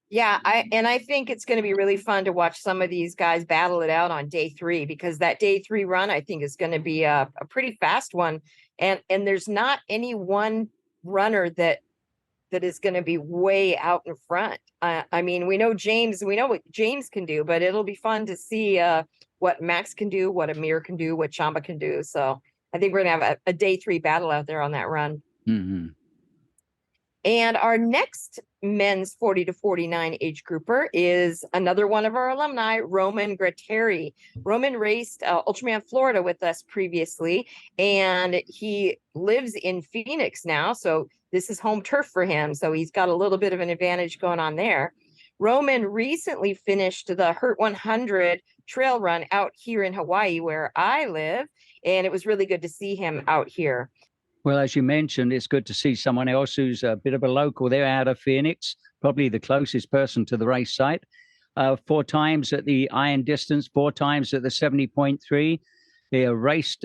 Yeah, I think it's going to be really fun to watch some of these guys battle it out on day 3 because that day 3 run I think is going to be a pretty fast one, and there's not any one runner that is going to be way out in front. I mean, we know what James can do, but it'll be fun to see what Max can do, what Amir can do, what Chamba can do. So I think we're going to have a day 3 battle out there on that run. Mm-hmm. And our next men's 40 to 49 age grouper is another one of our alumni, Roman Gratteri. Roman raced Ultraman Florida with us previously, and he lives in Phoenix now. So this is home turf for him. So he's got a little bit of an advantage going on there. Roman recently finished the Hurt 100 trail run out here in Hawaii, where I live, and it was really good to see him out here. Well, as you mentioned, it's good to see someone else who's a bit of a local. They're out of Phoenix, probably the closest person to the race site. 4 times at the iron distance, 4 times at the 70.3. They raced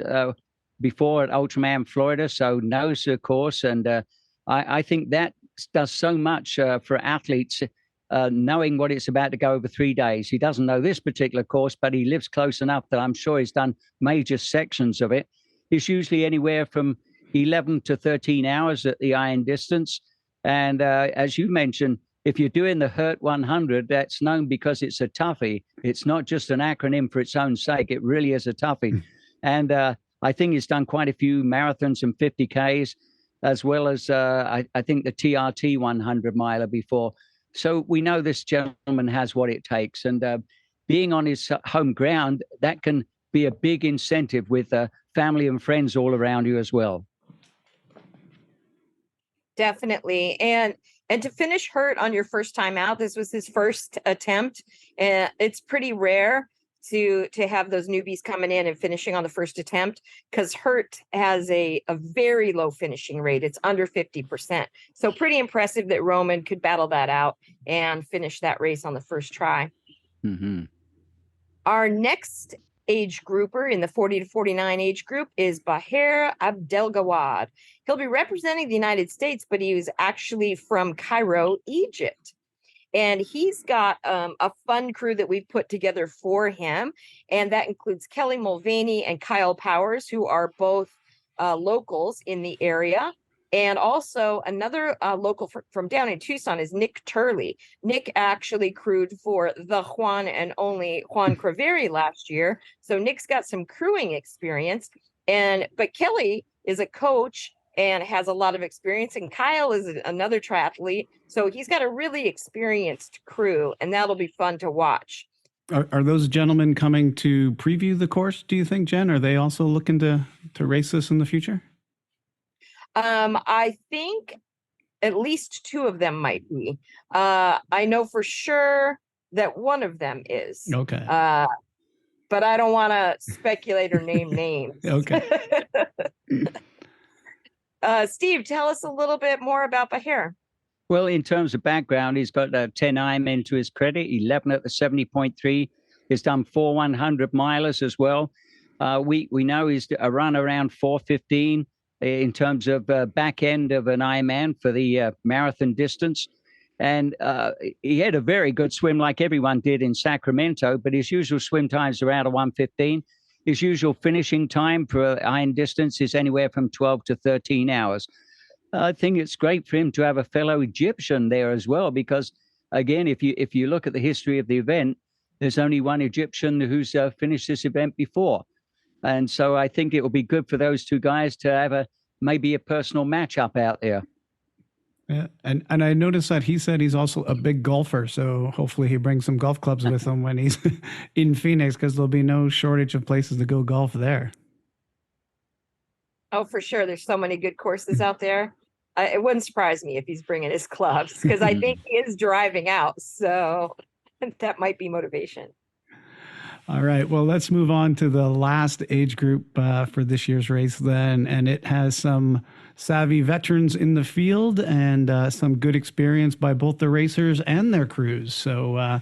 before at Ultraman Florida, so knows the course. And I think that does so much for athletes, knowing what it's about to go over 3 days. He doesn't know this particular course, but he lives close enough that I'm sure he's done major sections of it. It's usually anywhere from 11 to 13 hours at the iron distance. And as you mentioned, if you're doing the Hurt 100, that's known because it's a toughie. It's not just an acronym for its own sake. It really is a toughie. And I think he's done quite a few marathons and 50Ks, as well as I think the TRT 100 miler before. So we know this gentleman has what it takes. And being on his home ground, that can be a big incentive with family and friends all around you as well. Definitely. And to finish Hurt on your first time out, this was his first attempt. And it's pretty rare to have those newbies coming in and finishing on the first attempt, because Hurt has a very low finishing rate. It's under 50%. So pretty impressive that Roman could battle that out and finish that race on the first try. Mm-hmm. Our next age grouper in the 40 to 49 age group is Baher Abdelgawad. He'll be representing the United States, but he was actually from Cairo, Egypt. And he's got a fun crew that we've put together for him. And that includes Kelly Mulvaney and Kyle Powers, who are both locals in the area. And also another local from down in Tucson is Nick Turley. Nick actually crewed for the Juan and only Juan Craveri last year. So Nick's got some crewing experience. But Kelly is a coach and has a lot of experience. And Kyle is another triathlete. So he's got a really experienced crew, and that'll be fun to watch. Are those gentlemen coming to preview the course, do you think, Jen? Are they also looking to race this in the future? I think at least two of them might be. I know for sure that one of them is. Okay. But I don't want to speculate or name names. Okay. Steve, tell us a little bit more about Bahir. Well, in terms of background, he's got 10 Ironman to his credit, 11 at the 70.3. He's done 4 100 milers as well. We know he's a run around 4:15 in terms of back end of an Ironman for the marathon distance. And he had a very good swim like everyone did in Sacramento, but his usual swim times are out of 1:15. His usual finishing time for iron distance is anywhere from 12 to 13 hours. I think it's great for him to have a fellow Egyptian there as well, because, again, if you look at the history of the event, there's only one Egyptian who's finished this event before. And so I think it will be good for those two guys to have maybe a personal matchup out there. Yeah, and I noticed that he said he's also a big golfer, so hopefully he brings some golf clubs with him when he's in Phoenix, because there'll be no shortage of places to go golf there. Oh, for sure. There's so many good courses out there. It wouldn't surprise me if he's bringing his clubs, because I think he is driving out. So that might be motivation. All right. Well, let's move on to the last age group for this year's race then. And it has some savvy veterans in the field and some good experience by both the racers and their crews. So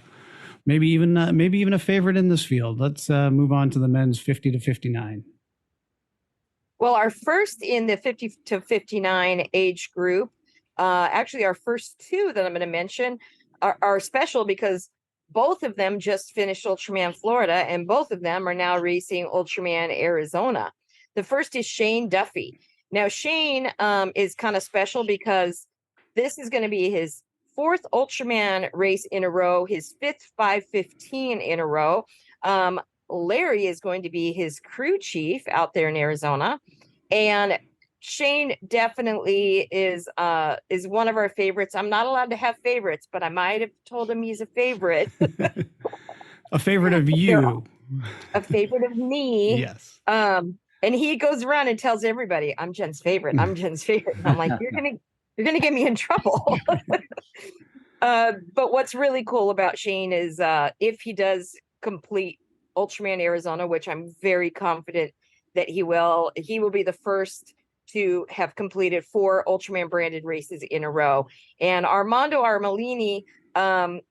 maybe even a favorite in this field. Let's move on to the men's 50 to 59. Well, our first in the 50 to 59 age group, actually our first two that I'm going to mention are special because both of them just finished Ultraman Florida, and both of them are now racing Ultraman Arizona. The first is Shane Duffy. Now, Shane is kind of special because this is going to be his 4th Ultraman race in a row, his 5th 5:15 in a row. Larry is going to be his crew chief out there in Arizona, and Shane definitely is one of our favorites. I'm not allowed to have favorites, but I might have told him he's a favorite. A favorite of you. A favorite of me. Yes. And he goes around and tells everybody, I'm Jen's favorite. I'm Jen's favorite. And I'm like, you're gonna get me in trouble. But what's really cool about Shane is if he does complete Ultraman Arizona, which I'm very confident that he will be the first to have completed 4 Ultraman branded races in a row. And Armando Armelini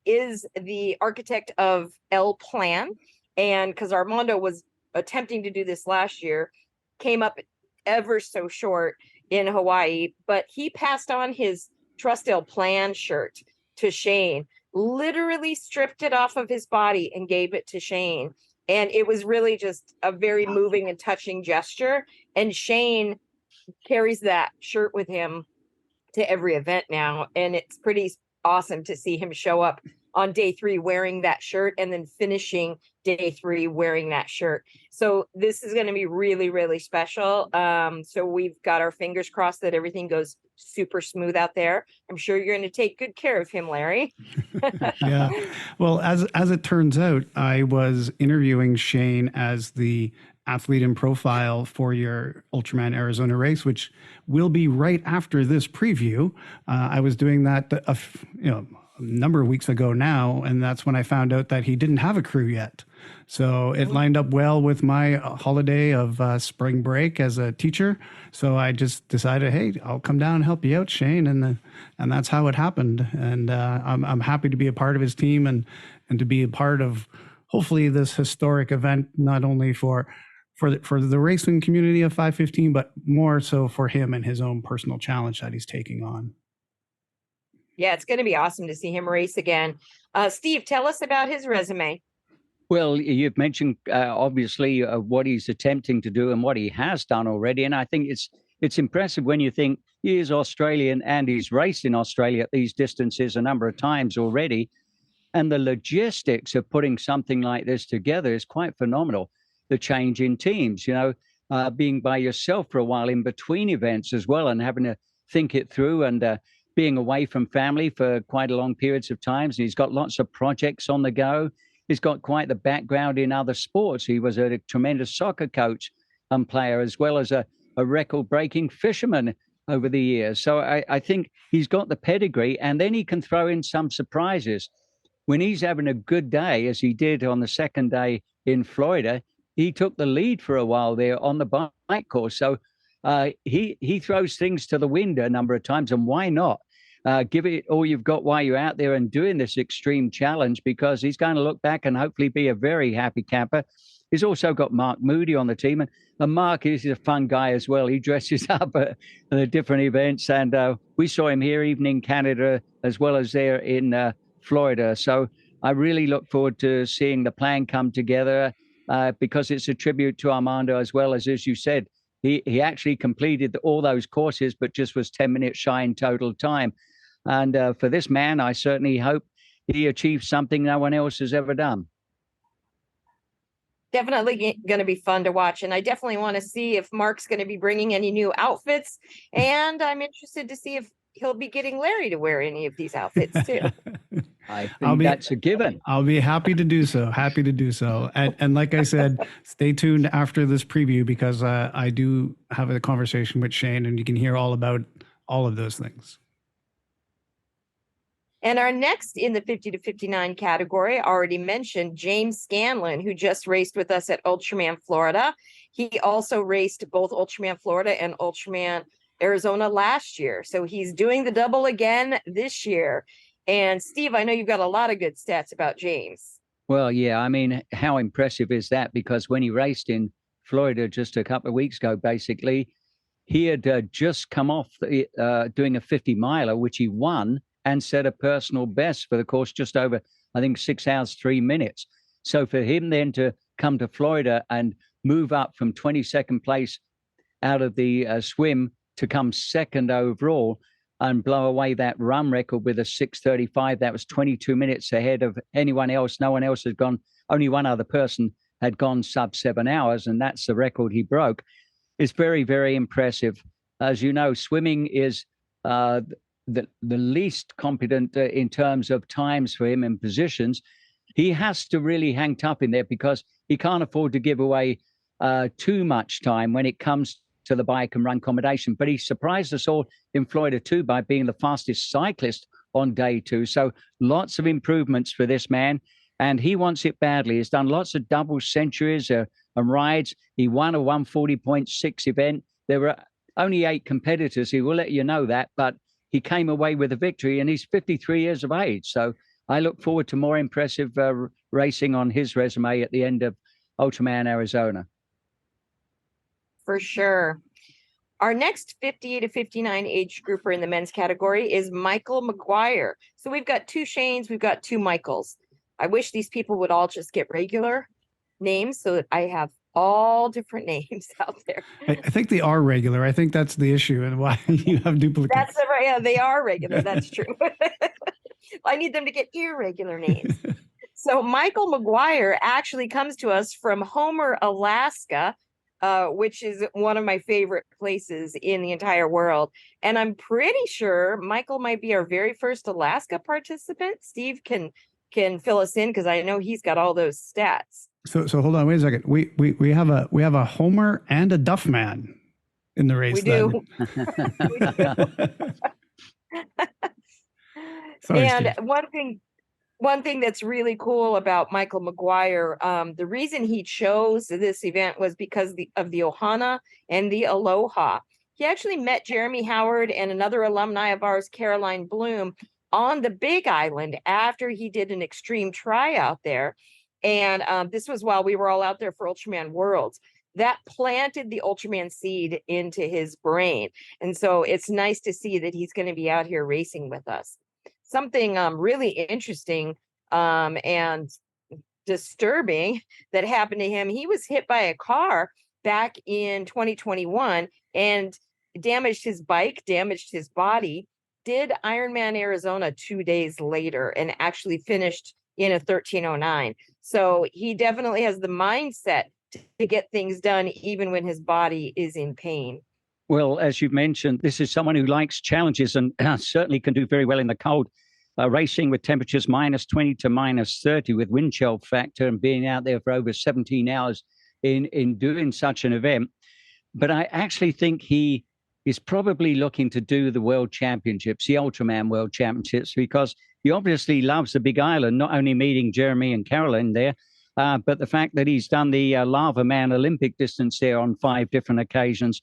is the architect of El Plan. And because Armando was attempting to do this last year, came up ever so short in Hawaii, but he passed on his Trust El Plan shirt to Shane, literally stripped it off of his body and gave it to Shane. And it was really just a very moving and touching gesture. And Shane carries that shirt with him to every event now. And it's pretty awesome to see him show up on day 3 wearing that shirt and then finishing day 3 wearing that shirt. So this is going to be really, really special. So we've got our fingers crossed that everything goes super smooth out there. I'm sure you're going to take good care of him, Larry. Yeah. Well, as it turns out, I was interviewing Shane as the athlete in profile for your Ultraman Arizona race, which will be right after this preview. I was doing that a number of weeks ago now, and that's when I found out that he didn't have a crew yet. So it lined up well with my holiday of spring break as a teacher. So I just decided, hey, I'll come down and help you out, Shane, and that's how it happened. And I'm happy to be a part of his team and to be a part of hopefully this historic event, not only for the racing community of 515, but more so for him and his own personal challenge that he's taking on. Yeah, it's going to be awesome to see him race again. Steve, tell us about his resume. Well, you've mentioned obviously what he's attempting to do and what he has done already, and I think it's impressive when you think he is Australian and he's raced in Australia at these distances a number of times already. And the logistics of putting something like this together is quite phenomenal. The change in teams, being by yourself for a while in between events as well, and having to think it through, and being away from family for quite a long periods of times. He's got lots of projects on the go. He's got quite the background in other sports. He was a tremendous soccer coach and player, as well as a record-breaking fisherman over the years. So I think he's got the pedigree, and then he can throw in some surprises. When he's having a good day, as he did on the second day in Florida, he took the lead for a while there on the bike course. So he throws things to the wind a number of times, and why not? Give it all you've got while you're out there and doing this extreme challenge, because he's going to look back and hopefully be a very happy camper. He's also got Mark Moody on the team, and Mark is a fun guy as well. He dresses up at the different events, and we saw him here even in Canada as well as there in Florida. So I really look forward to seeing the plan come together, because it's a tribute to Armando as well. As you said, he actually completed all those courses, but just was 10 minutes shy in total time. And for this man, I certainly hope he achieves something no one else has ever done. Definitely going to be fun to watch. And I definitely want to see if Mark's going to be bringing any new outfits. And I'm interested to see if he'll be getting Larry to wear any of these outfits too. I think that's a given. I'll be happy to do so. Happy to do so. And like I said, stay tuned after this preview, because I do have a conversation with Shane, and you can hear all about all of those things. And our next in the 50 to 59 category, already mentioned, James Scanlon, who just raced with us at Ultraman Florida. He also raced both Ultraman Florida and Ultraman Arizona last year. So he's doing the double again this year. And Steve, I know you've got a lot of good stats about James. Well, yeah, I mean, how impressive is that? Because when he raced in Florida just a couple of weeks ago, basically, he had just come off doing a 50-miler, which he won, and set a personal best for the course, just over, I think, 6 hours, 3 minutes. So for him then to come to Florida and move up from 22nd place out of the swim to come second overall and blow away that run record with a 6:35, that was 22 minutes ahead of anyone else. No one else had gone, only one other person had gone sub 7 hours, and that's the record he broke. It's very, very impressive. As you know, swimming is the least competent in terms of times for him and positions. He has to really hang tough in there, because he can't afford to give away too much time when it comes to the bike and run combination. But he surprised us all in Florida too by being the fastest cyclist on day 2. So lots of improvements for this man, and he wants it badly. He's done lots of double centuries and rides. He won a 140.6 event. There were only 8 competitors. He will let you know that, but he came away with a victory, and he's 53 years of age. So I look forward to more impressive racing on his resume at the end of Ultraman Arizona. For sure. Our next 50 to 59 age grouper in the men's category is Michael McGuire. So we've got 2 Shanes, we've got 2 Michaels. I wish these people would all just get regular names so that I have all different names out there. I think they are regular. I think that's the issue, and why you have duplicates. That's right. Yeah, they are regular. That's true. I need them to get irregular names. So Michael McGuire actually comes to us from Homer, Alaska, which is one of my favorite places in the entire world. And I'm pretty sure Michael might be our very first Alaska participant. Steve can fill us in, because I know he's got all those stats. So hold on, wait a second. We have a Homer and a Duff man in the race. We do. Sorry, and Steve. one thing that's really cool about Michael McGuire, the reason he chose this event was because of the Ohana and the Aloha. He actually met Jeremy Howard and another alumni of ours, Caroline Bloom, on the Big Island after he did an extreme tryout there. And this was while we were all out there for Ultraman Worlds. That planted the Ultraman seed into his brain. And so it's nice to see that he's going to be out here racing with us. Something really interesting and disturbing that happened to him. He was hit by a car back in 2021, and damaged his bike, damaged his body, did Ironman Arizona 2 days later and actually finished in a 13:09. So he definitely has the mindset to get things done even when his body is in pain. Well, as you've mentioned, this is someone who likes challenges and certainly can do very well in the cold. Racing with temperatures -20 to -30 with wind chill factor and being out there for over 17 hours in doing such an event. But I actually think he is probably looking to do the World Championships, the Ultraman World Championships, because he obviously loves the Big Island, not only meeting Jeremy and Carolyn there, but the fact that he's done the Lava Man Olympic distance there on 5 different occasions.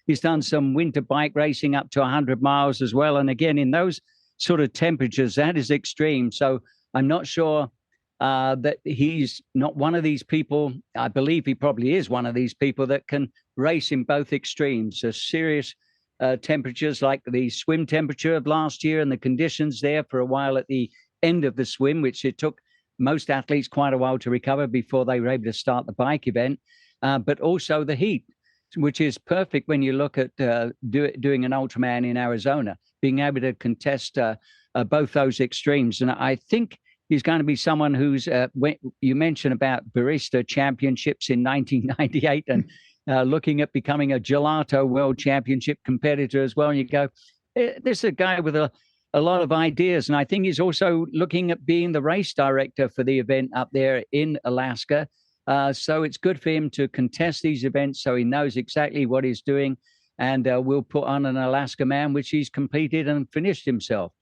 He's done some winter bike racing up to 100 miles as well. And again, in those sort of temperatures, that is extreme. So I'm not sure that he's not one of these people. I believe he probably is one of these people that can race in both extremes. So serious temperatures like the swim temperature of last year and the conditions there for a while at the end of the swim, which it took most athletes quite a while to recover before they were able to start the bike event, but also the heat, which is perfect when you look at doing an Ultraman in Arizona, being able to contest both those extremes. And I think he's going to be someone who's, you mentioned about barista championships in 1998 and looking at becoming a gelato world championship competitor as well. And you go, this is a guy with a lot of ideas. And I think he's also looking at being the race director for the event up there in Alaska. So it's good for him to contest these events so he knows exactly what he's doing, and will put on an Alaska Man, which he's completed and finished himself.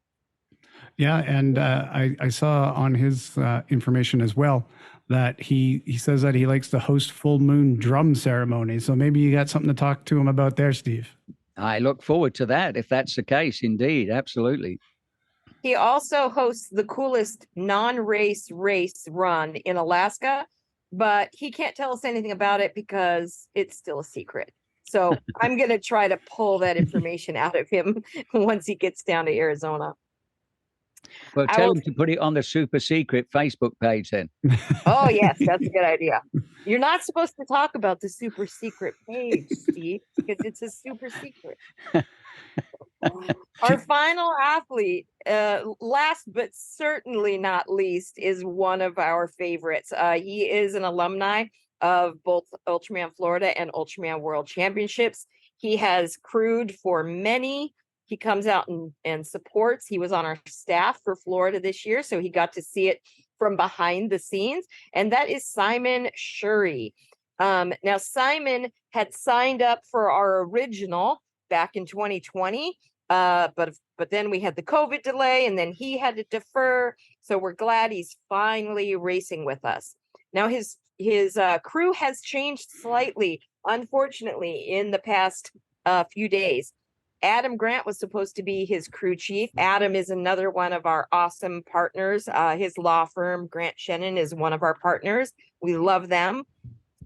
Yeah, and I saw on his information as well that he says that he likes to host full moon drum ceremonies. So maybe you got something to talk to him about there, Steve. I look forward to that, if that's the case, indeed. Absolutely. He also hosts the coolest non-race race run in Alaska, but he can't tell us anything about it because it's still a secret. So I'm going to try to pull that information out of him once he gets down to Arizona. Well, tell him to put it on the super secret Facebook page then. Oh, yes, that's a good idea. You're not supposed to talk about the super secret page, Steve, because it's a super secret. Our final athlete, last but certainly not least, is one of our favorites. He is an alumni of both Ultraman Florida and Ultraman World Championships. He has crewed for many. He comes out and supports. He was on our staff for Florida this year, so he got to see it from behind the scenes. And that is Simon Shuri. Now, Simon had signed up for our original back in 2020, but then we had the COVID delay, and then he had to defer. So we're glad he's finally racing with us. Now, his crew has changed slightly, unfortunately, in the past few days. Adam Grant was supposed to be his crew chief. Adam is another one of our awesome partners. His law firm, Grant Shannon, is one of our partners. We love them.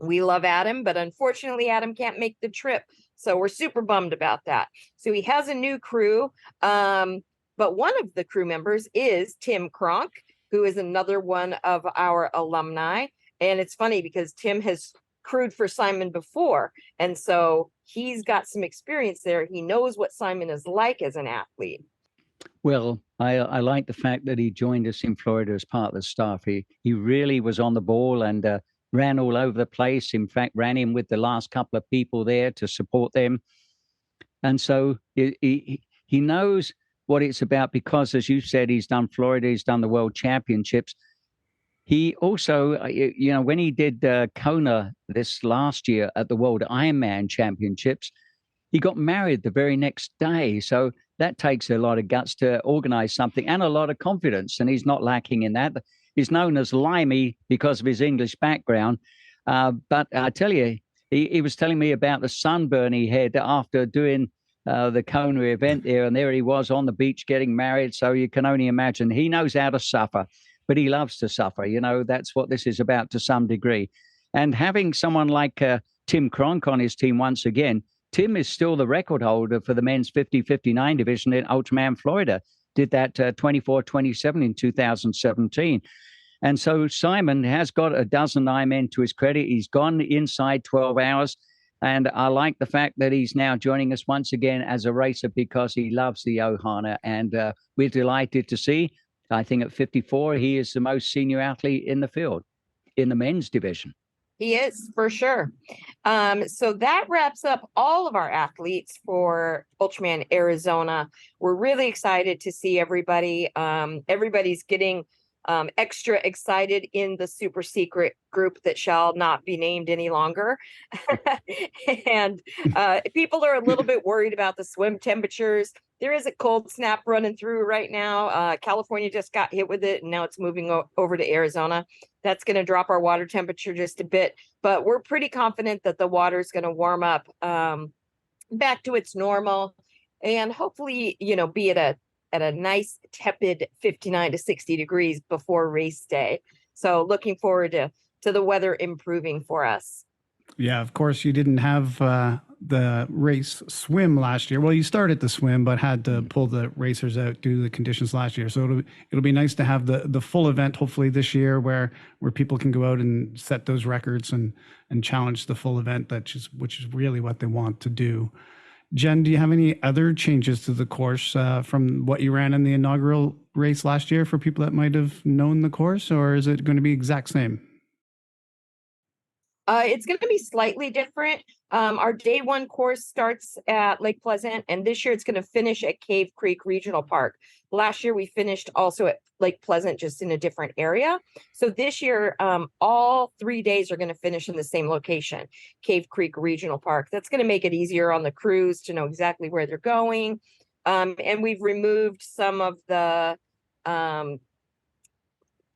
We love Adam, but unfortunately, Adam can't make the trip. So we're super bummed about that. So he has a new crew. But one of the crew members is Tim Kronk, who is another one of our alumni. And it's funny because Tim has crewed for Simon before. And so he's got some experience there. He knows what Simon is like as an athlete. Well, I like the fact that he joined us in Florida as part of the staff. He really was on the ball and ran all over the place. In fact, ran in with the last couple of people there to support them. And so he knows what it's about because, as you said, he's done Florida, he's done the World Championships. He also, when he did Kona this last year at the World Ironman Championships, he got married the very next day. So that takes a lot of guts to organize something and a lot of confidence. And he's not lacking in that. He's known as Limey because of his English background. But I tell you, he was telling me about the sunburn he had after doing the Kona event there. And there he was on the beach getting married. So you can only imagine he knows how to suffer. But he loves to suffer. That's what this is about to some degree. And having someone like Tim Kronk on his team once again, Tim is still the record holder for the men's 50-59 division in Ultraman Florida. Did that 24-27 in 2017. And so Simon has got a dozen Ironmen to his credit. He's gone inside 12 hours. And I like the fact that he's now joining us once again as a racer because he loves the Ohana. And we're delighted to see, I think at 54, he is the most senior athlete in the field in the men's division. He is, for sure. So that wraps up all of our athletes for Ultraman Arizona. We're really excited to see everybody. Everybody's getting extra excited in the super secret group that shall not be named any longer. And people are a little bit worried about the swim temperatures. There is a cold snap running through right now. California just got hit with it, and now it's moving over to Arizona. That's going to drop our water temperature just a bit, but we're pretty confident that the water is going to warm up back to its normal, and hopefully, be at a nice tepid 59 to 60 degrees before race day. So looking forward to the weather improving for us. Yeah, of course, you didn't have the race swim last year. Well, you started the swim, but had to pull the racers out due to the conditions last year. So it'll be nice to have the full event, hopefully this year, where people can go out and set those records and challenge the full event, which is really what they want to do. Jen, do you have any other changes to the course from what you ran in the inaugural race last year for people that might have known the course, or is it going to be exact same? It's going to be slightly different. Our day one course starts at Lake Pleasant, and this year it's going to finish at Cave Creek Regional Park. Last year we finished also at Lake Pleasant, just in a different area. So this year, all 3 days are going to finish in the same location, Cave Creek Regional Park. That's going to make it easier on the crews to know exactly where they're going. And we've removed some of the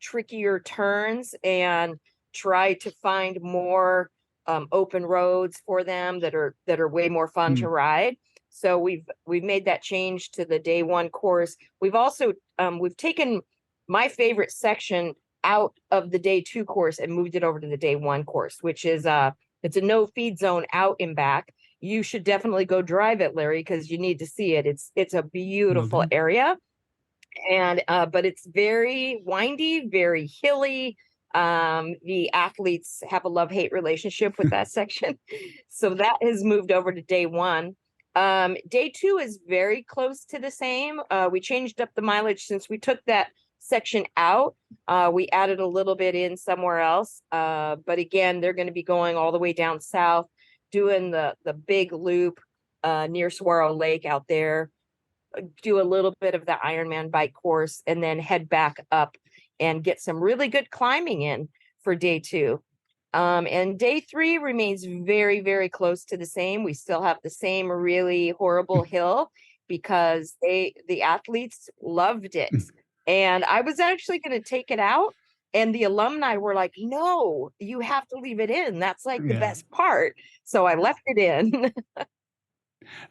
trickier turns and try to find more open roads for them that are way more fun to ride. So we've made that change to the day one course. We've also we've taken my favorite section out of the day two course and moved it over to the day one course, which is it's a no feed zone out and back. You should definitely go drive it, Larry, because you need to see it. It's a beautiful area, and but it's very windy, very hilly. The athletes have a love-hate relationship with that section. So that has moved over to day one. Day two is very close to the same. We changed up the mileage since we took that section out. We added a little bit in somewhere else. But again, they're going to be going all the way down south, doing the big loop near Saguaro Lake out there, do a little bit of the Ironman bike course, and then head back up and get some really good climbing in for day two. And day three remains very, very close to the same. We still have the same really horrible hill because the athletes loved it. And I was actually going to take it out, and the alumni were like, no, you have to leave it in. That's like the best part. So I left it in.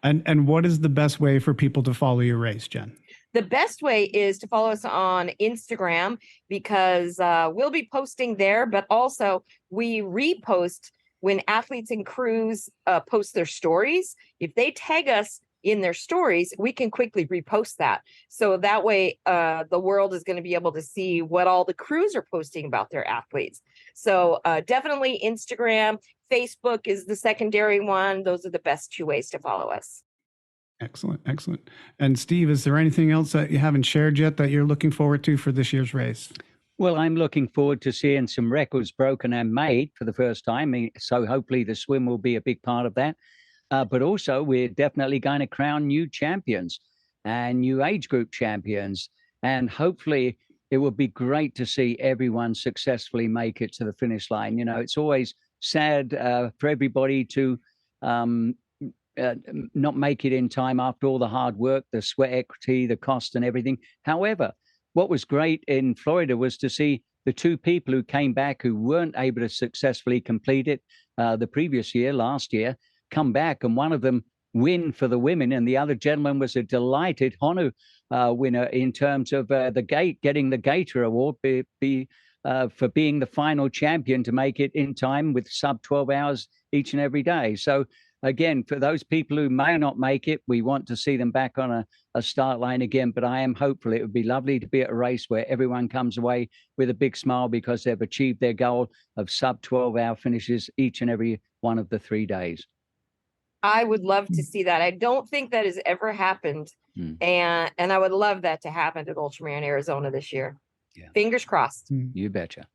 And what is the best way for people to follow your race, Jen? The best way is to follow us on Instagram, because we'll be posting there, but also we repost when athletes and crews post their stories. If they tag us in their stories, we can quickly repost that. So that way the world is going to be able to see what all the crews are posting about their athletes. So definitely Instagram. Facebook is the secondary one. Those are the best two ways to follow us. Excellent. Excellent. And Steve, is there anything else that you haven't shared yet that you're looking forward to for this year's race? Well, I'm looking forward to seeing some records broken and made for the first time. So hopefully the swim will be a big part of that. But also we're definitely going to crown new champions and new age group champions. And hopefully it will be great to see everyone successfully make it to the finish line. You know, it's always sad for everybody to not make it in time after all the hard work, the sweat equity, the cost and everything. However, what was great in Florida was to see the two people who came back who weren't able to successfully complete it the previous year, last year, come back, and one of them win for the women, and the other gentleman was a delighted Honu winner in terms of getting the Gator Award for being the final champion to make it in time with sub 12 hours each and every day. So again, for those people who may not make it, we want to see them back on a start line again. But I am hopeful it would be lovely to be at a race where everyone comes away with a big smile because they've achieved their goal of sub 12-hour finishes each and every one of the 3 days. I would love to see that. I don't think that has ever happened. And I would love that to happen at Ultraman Arizona this year. Yeah. Fingers crossed. You betcha.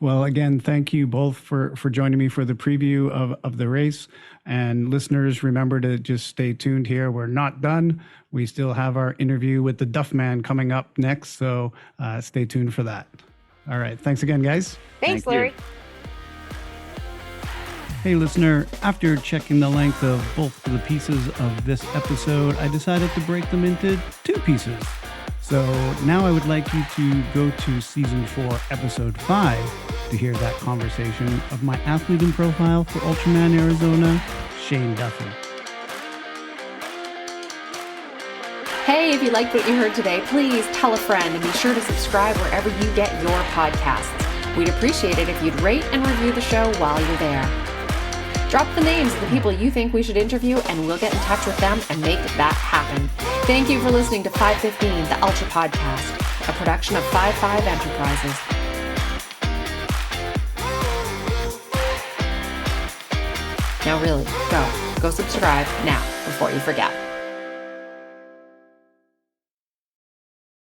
Well, again, thank you both for joining me for the preview of the race. And listeners, remember to just stay tuned here. We're not done. We still have our interview with the Duff Man coming up next. So stay tuned for that. All right. Thanks again, guys. Thanks, Thank Larry. you. Hey, listener, after checking the length of both of the pieces of this episode, I decided to break them into 2 pieces. So now I would like you to go to Season 4, Episode 5 to hear that conversation of my athlete in profile for Ultraman Arizona, Shane Duffy. Hey, if you liked what you heard today, please tell a friend and be sure to subscribe wherever you get your podcasts. We'd appreciate it if you'd rate and review the show while you're there. Drop the names of the people you think we should interview and we'll get in touch with them and make that happen. Thank you for listening to 515, the Ultra Podcast, a production of 55 Enterprises. Now really, go subscribe now before you forget.